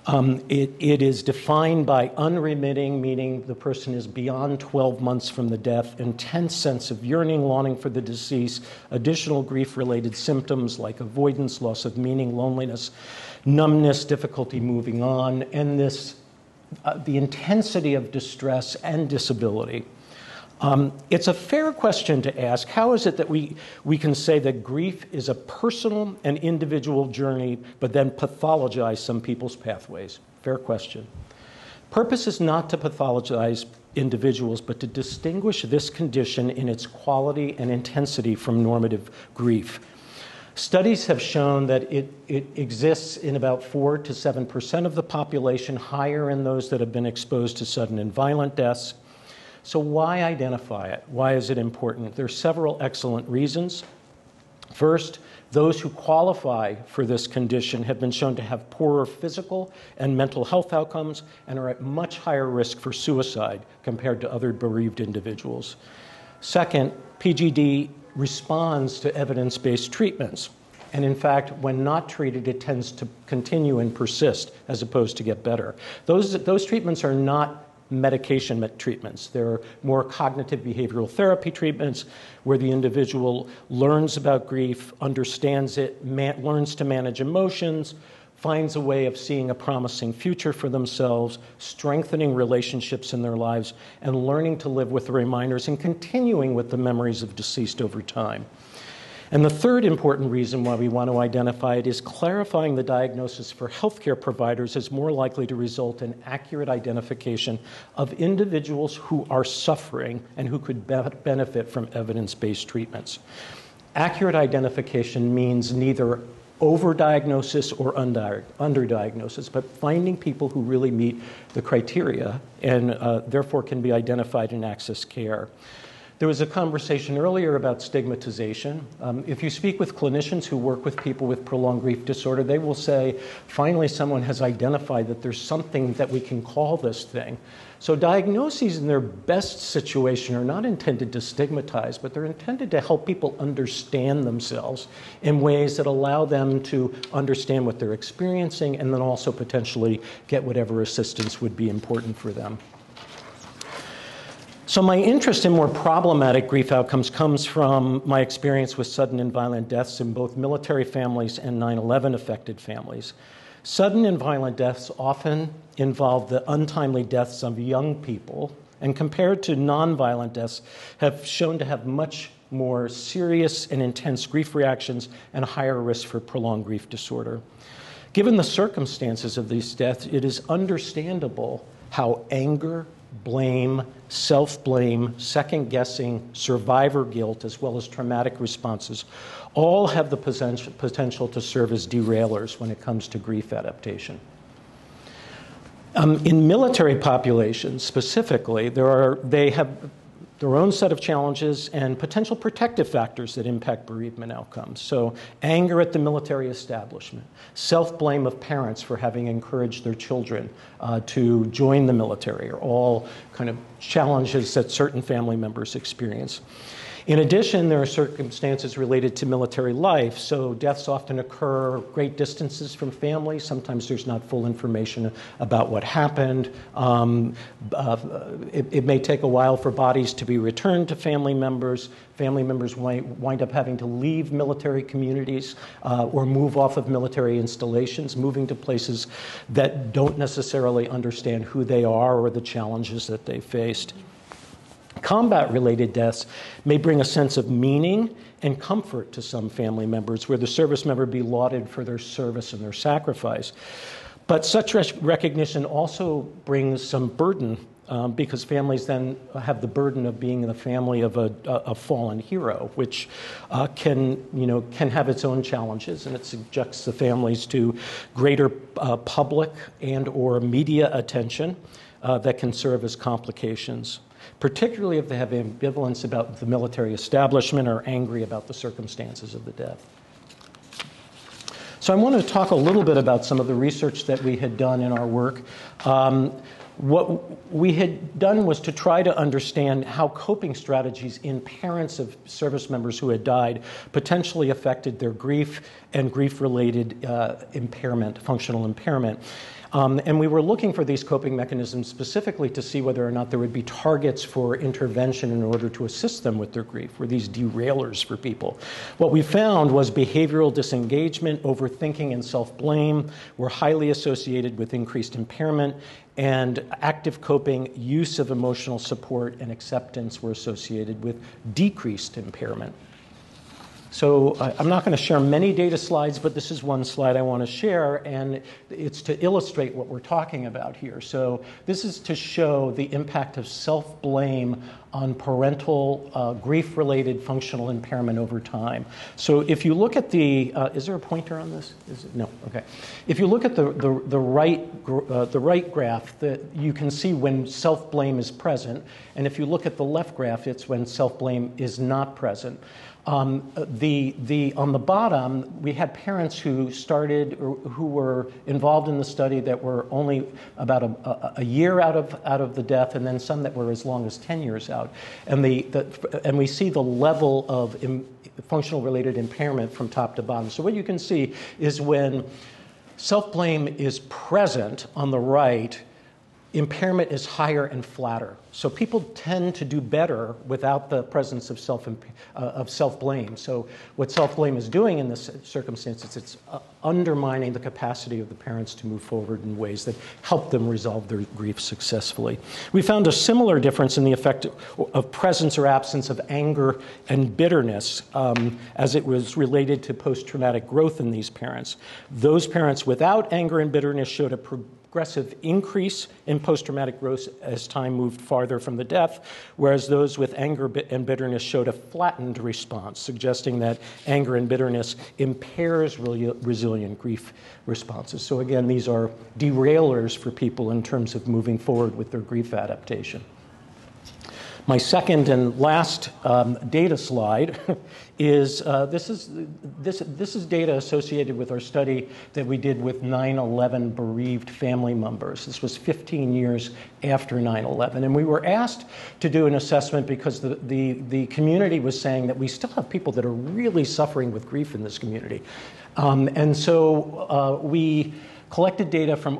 It is defined by unremitting, meaning the person is beyond 12 months from the death, intense sense of yearning, longing for the deceased, additional grief-related symptoms like avoidance, loss of meaning, loneliness, numbness, difficulty moving on, and this the intensity of distress and disability. It's a fair question to ask. How is it that we can say that grief is a personal and individual journey, but then pathologize some people's pathways? Fair question. Purpose is not to pathologize individuals, but to distinguish this condition in its quality and intensity from normative grief. Studies have shown that it exists in about 4 to 7% of the population, higher in those that have been exposed to sudden and violent deaths. So why identify it? Why is it important? There are several excellent reasons. First, those who qualify for this condition have been shown to have poorer physical and mental health outcomes and are at much higher risk for suicide compared to other bereaved individuals. Second, PGD responds to evidence-based treatments. And in fact, when not treated, it tends to continue and persist as opposed to get better. Those treatments are not medication treatments. They're more cognitive behavioral therapy treatments where the individual learns about grief, understands it, learns to manage emotions, finds a way of seeing a promising future for themselves, strengthening relationships in their lives, and learning to live with the reminders and continuing with the memories of deceased over time. And the third important reason why we want to identify it is clarifying the diagnosis for healthcare providers is more likely to result in accurate identification of individuals who are suffering and who could benefit from evidence-based treatments. Accurate identification means neither overdiagnosis or underdiagnosis, but finding people who really meet the criteria and therefore can be identified and access care. There was a conversation earlier about stigmatization. If you speak with clinicians who work with people with prolonged grief disorder, they will say, finally someone has identified that there's something that we can call this thing. So diagnoses in their best situation are not intended to stigmatize, but they're intended to help people understand themselves in ways that allow them to understand what they're experiencing and then also potentially get whatever assistance would be important for them. So my interest in more problematic grief outcomes comes from my experience with sudden and violent deaths in both military families and 9/11 affected families. Sudden and violent deaths often involve the untimely deaths of young people, and compared to nonviolent deaths, have shown to have much more serious and intense grief reactions and higher risk for prolonged grief disorder. Given the circumstances of these deaths, it is understandable how anger, blame, self-blame, second-guessing, survivor guilt, as well as traumatic responses, all have the potential to serve as derailers when it comes to grief adaptation. In military populations specifically, they have their own set of challenges and potential protective factors that impact bereavement outcomes. So anger at the military establishment, self-blame of parents for having encouraged their children to join the military are all kind of challenges that certain family members experience. In addition, there are circumstances related to military life. So deaths often occur great distances from family. Sometimes there's not full information about what happened. It may take a while for bodies to be returned to family members. Family members wind up having to leave military communities or move off of military installations, moving to places that don't necessarily understand who they are or the challenges that they faced. Combat-related deaths may bring a sense of meaning and comfort to some family members, where the service member be lauded for their service and their sacrifice. But such recognition also brings some burden, because families then have the burden of being in the family of a fallen hero, which can have its own challenges, and it subjects the families to greater public and or media attention that can serve as complications, particularly if they have ambivalence about the military establishment or angry about the circumstances of the death. So I want to talk a little bit about some of the research that we had done in our work. What we had done was to try to understand how coping strategies in parents of service members who had died potentially affected their grief and grief-related impairment, functional impairment. And we were looking for these coping mechanisms specifically to see whether or not there would be targets for intervention in order to assist them with their grief. Were these derailers for people? What we found was behavioral disengagement, overthinking, and self-blame were highly associated with increased impairment, and active coping, use of emotional support, and acceptance were associated with decreased impairment. So I'm not going to share many data slides, but this is one slide I want to share, and it's to illustrate what we're talking about here. So this is to show the impact of self-blame on parental grief-related functional impairment over time. So if you look at the, is there a pointer on this? No, okay. If you look at the right graph, you can see when self-blame is present, and if you look at the left graph, it's when self-blame is not present. On the bottom, we had parents who started or who were involved in the study that were only about a year out of the death, and then some that were as long as 10 years out. And we see the level of functional related impairment from top to bottom. So what you can see is when self-blame is present on the right, impairment is higher and flatter. So people tend to do better without the presence of self-blame. So what self-blame is doing in this circumstance is it's undermining the capacity of the parents to move forward in ways that help them resolve their grief successfully. We found a similar difference in the effect of presence or absence of anger and bitterness as it was related to post-traumatic growth in these parents. Those parents without anger and bitterness showed a progressive increase in post-traumatic growth as time moved farther from the death, whereas those with anger and bitterness showed a flattened response, suggesting that anger and bitterness impairs resilient grief responses. So again, these are derailers for people in terms of moving forward with their grief adaptation. My second and last data slide is this is data associated with our study that we did with 9/11 bereaved family members. This was 15 years after 9/11, and we were asked to do an assessment because the community was saying that we still have people that are really suffering with grief in this community, and so we collected data from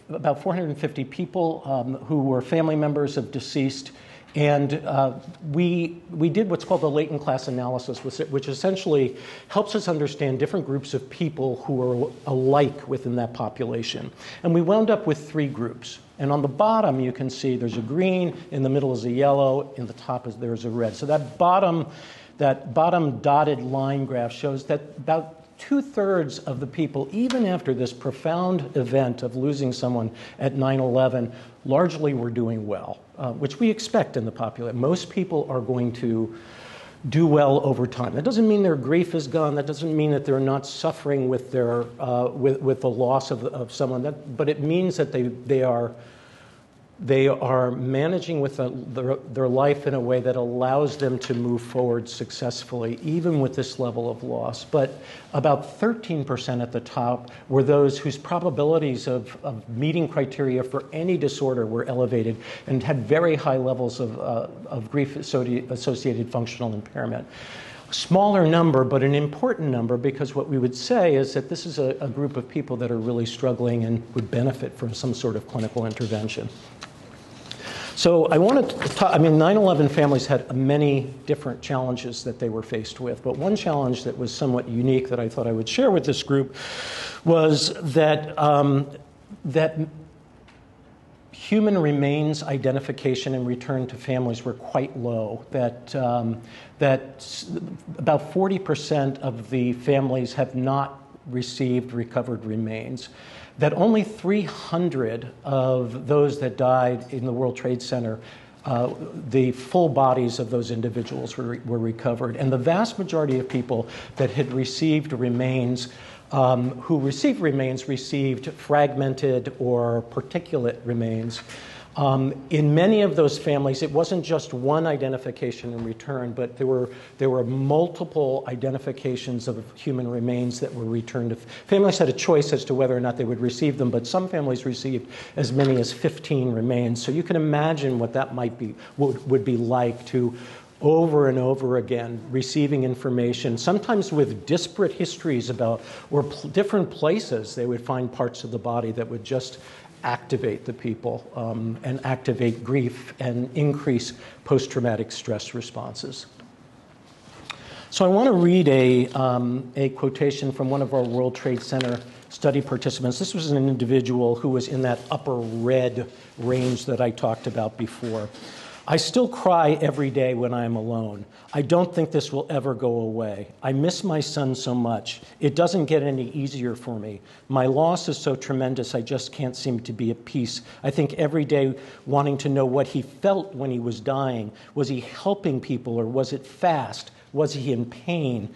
about 450 people who were family members of deceased. And we did what's called the latent class analysis, which essentially helps us understand different groups of people who are alike within that population. And we wound up with 3 groups. And on the bottom, you can see there's a green, in the middle is a yellow, in the top there's a red. So that bottom dotted line graph shows that about 2/3 of the people, even after this profound event of losing someone at 9/11, largely were doing well, which we expect in the population. Most people are going to do well over time. That doesn't mean their grief is gone. That doesn't mean that they're not suffering with with the loss of someone. But it means that they are They are managing with their life in a way that allows them to move forward successfully, even with this level of loss. But about 13% at the top were those whose probabilities of meeting criteria for any disorder were elevated and had very high levels of grief-associated functional impairment. Smaller number, but an important number, because what we would say is that this is a group of people that are really struggling and would benefit from some sort of clinical intervention. So I wanted to talk, 9/11 families had many different challenges that they were faced with, but one challenge that was somewhat unique that I thought I would share with this group was that human remains identification and return to families were quite low, that about 40% of the families have not received recovered remains, that only 300 of those that died in the World Trade Center, the full bodies of those individuals were recovered. And the vast majority of people that had received remains, who received remains, received fragmented or particulate remains. In many of those families, it wasn't just one identification and return, but there were multiple identifications of human remains that were returned. Families had a choice as to whether or not they would receive them, but some families received as many as 15 remains. So you can imagine what that would be like to over and over again receiving information, sometimes with disparate histories about or different places. They would find parts of the body that would just activate the people and activate grief and increase post-traumatic stress responses. So I want to read a quotation from one of our World Trade Center study participants. This was an individual who was in that upper red range that I talked about before. "I still cry every day when I am alone. I don't think this will ever go away. I miss my son so much. It doesn't get any easier for me. My loss is so tremendous, I just can't seem to be at peace. I think every day wanting to know what he felt when he was dying. Was he helping people, or was it fast? Was he in pain?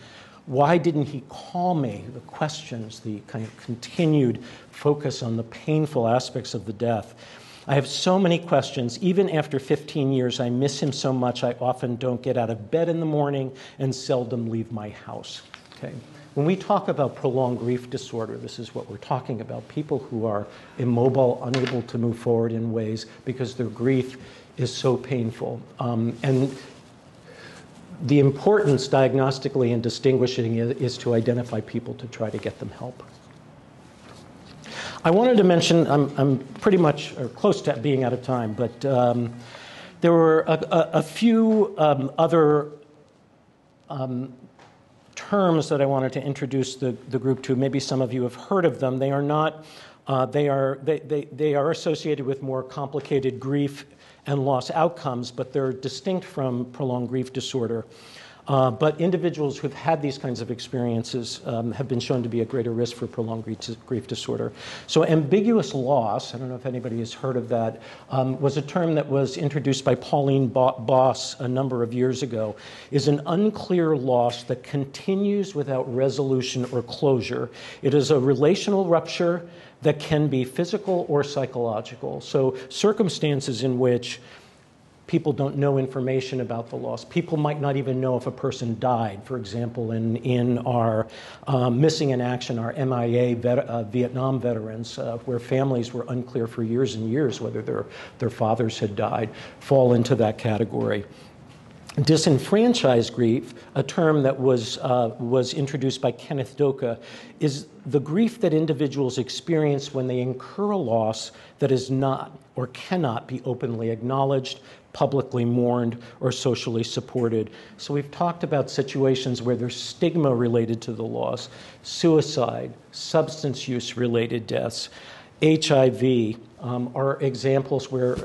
Why didn't he call me?" The questions, the kind of continued focus on the painful aspects of the death. "I have so many questions. Even after 15 years, I miss him so much I often don't get out of bed in the morning and seldom leave my house." Okay. When we talk about prolonged grief disorder, this is what we're talking about. People who are immobile, unable to move forward in ways because their grief is so painful. And the importance diagnostically in distinguishing is to identify people to try to get them help. I wanted to mention, I'm pretty much or close to being out of time, but there were a few other terms that I wanted to introduce the group to. Maybe some of you have heard of them. They are not. They are associated with more complicated grief and loss outcomes, but they're distinct from prolonged grief disorder. But individuals who've had these kinds of experiences have been shown to be at greater risk for prolonged grief disorder. So ambiguous loss, I don't know if anybody has heard of that, was a term that was introduced by Pauline Boss a number of years ago, is an unclear loss that continues without resolution or closure. It is a relational rupture that can be physical or psychological. So circumstances in which people don't know information about the loss. People might not even know if a person died. For example, in our missing in action, our MIA Vietnam veterans, where families were unclear for years and years whether their fathers had died, fall into that category. Disenfranchised grief, a term that was introduced by Kenneth Doka, is the grief that individuals experience when they incur a loss that is not or cannot be openly acknowledged, publicly mourned, or socially supported. So we've talked about situations where there's stigma related to the loss, suicide, substance use related deaths, HIV are examples where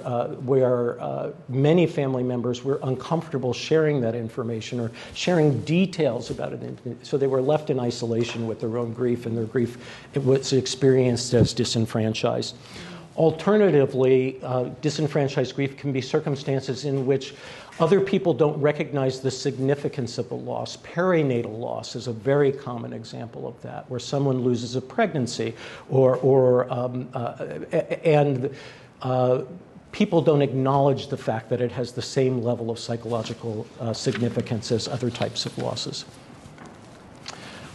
many family members were uncomfortable sharing that information or sharing details about it. So they were left in isolation with their own grief, and their grief was experienced as disenfranchised. Alternatively, disenfranchised grief can be circumstances in which other people don't recognize the significance of the loss. Perinatal loss is a very common example of that, where someone loses a pregnancy and people don't acknowledge the fact that it has the same level of psychological significance as other types of losses.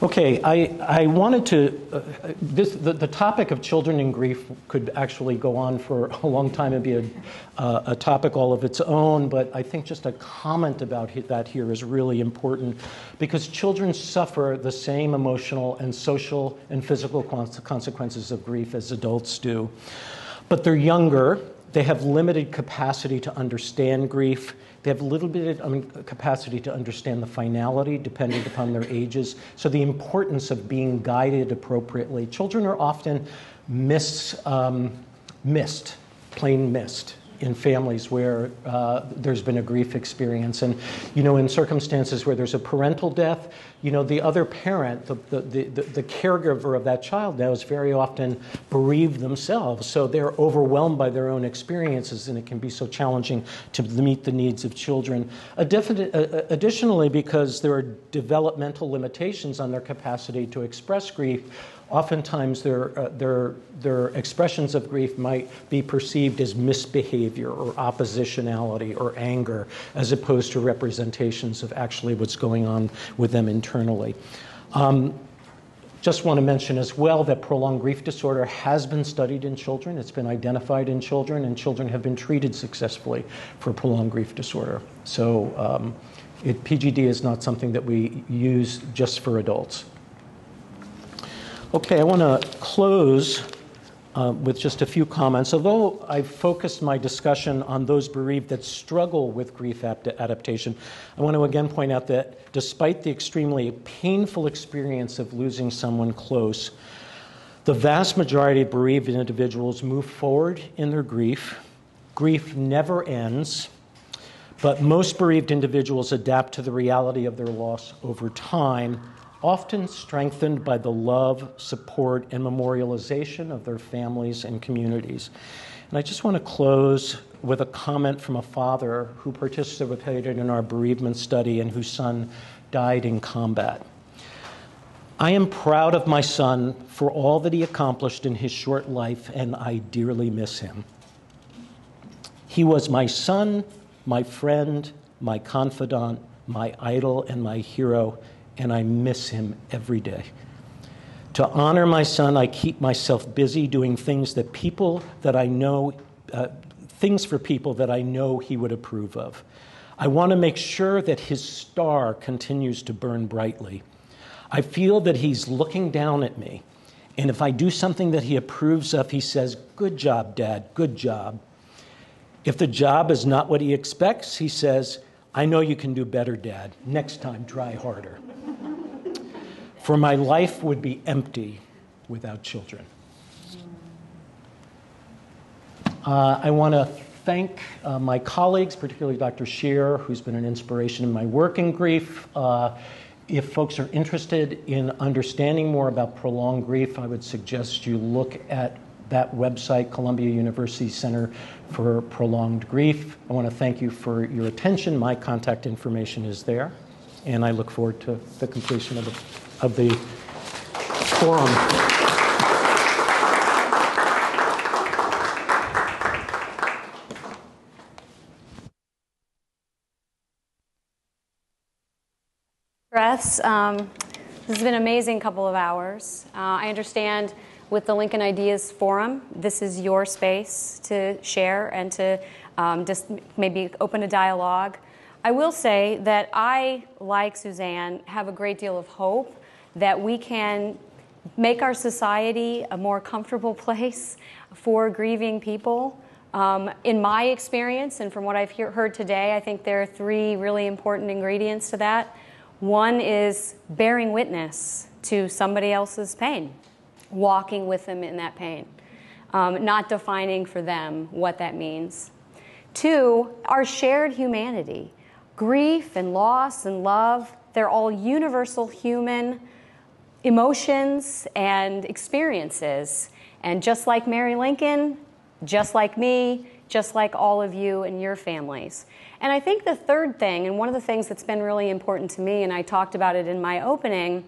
Okay, I wanted to, the topic of children in grief could actually go on for a long time and be a topic all of its own, but I think just a comment about that here is really important because children suffer the same emotional and social and physical consequences of grief as adults do. But they're younger, they have limited capacity to understand grief. They have a little bit of capacity to understand the finality depending upon their ages. So the importance of being guided appropriately. Children are often missed, plain missed in families where there's been a grief experience. And, in circumstances where there's a parental death, the other parent, the caregiver of that child now is very often bereaved themselves. So they're overwhelmed by their own experiences, and it can be so challenging to meet the needs of children. Additionally, because there are developmental limitations on their capacity to express grief, oftentimes their expressions of grief might be perceived as misbehavior or oppositionality or anger, as opposed to representations of actually what's going on with them internally. Just want to mention as well that prolonged grief disorder has been studied in children. It's been identified in children, and children have been treated successfully for prolonged grief disorder. So PGD is not something that we use just for adults. Okay, I want to close with just a few comments. Although I've focused my discussion on those bereaved that struggle with grief adaptation, I want to again point out that despite the extremely painful experience of losing someone close, the vast majority of bereaved individuals move forward in their grief. Grief never ends, but most bereaved individuals adapt to the reality of their loss over time, often strengthened by the love, support, and memorialization of their families and communities. And I just want to close with a comment from a father who participated in our bereavement study and whose son died in combat. I am proud of my son for all that he accomplished in his short life, and I dearly miss him. He was my son, my friend, my confidant, my idol, and my hero, and I miss him every day. To honor my son, I keep myself busy doing things that people that I know, things for people that I know he would approve of. I want to make sure that his star continues to burn brightly. I feel that he's looking down at me, and if I do something that he approves of, he says, "Good job, Dad, good job." If the job is not what he expects, he says, "I know you can do better, Dad. Next time, try harder." For my life would be empty without children. I want to thank my colleagues, particularly Dr. Scheer, who's been an inspiration in my work in grief. If folks are interested in understanding more about prolonged grief, I would suggest you look at that website, Columbia University Center for Prolonged Grief. I want to thank you for your attention. My contact information is there, and I look forward to the completion of the forum. Breaths. This has been an amazing couple of hours. I understand with the Lincoln Ideas Forum, this is your space to share and to just maybe open a dialogue. I will say that I, like Suzanne, have a great deal of hope that we can make our society a more comfortable place for grieving people. In my experience, and from what I've heard today, I think there are three really important ingredients to that. One is bearing witness to somebody else's pain, walking with them in that pain, not defining for them what that means. Two, our shared humanity. Grief and loss and love, they're all universal human emotions and experiences. And just like Mary Lincoln, just like me, just like all of you and your families. And I think the third thing, and one of the things that's been really important to me, and I talked about it in my opening,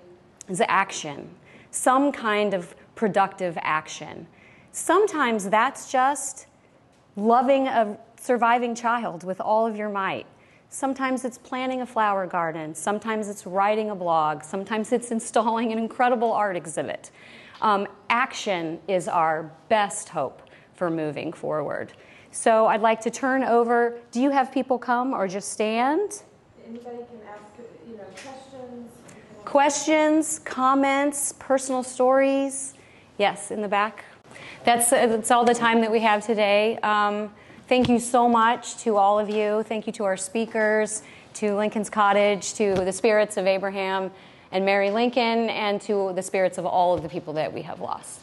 is action. Some kind of productive action. Sometimes that's just loving a surviving child with all of your might. Sometimes it's planting a flower garden. Sometimes it's writing a blog. Sometimes it's installing an incredible art exhibit. Action is our best hope for moving forward. So I'd like to turn over. Do you have people come or just stand? Anybody can ask, questions. Questions, comments, personal stories. Yes, in the back. That's all the time that we have today. Thank you so much to all of you. Thank you to our speakers, to Lincoln's Cottage, to the spirits of Abraham and Mary Lincoln, and to the spirits of all of the people that we have lost.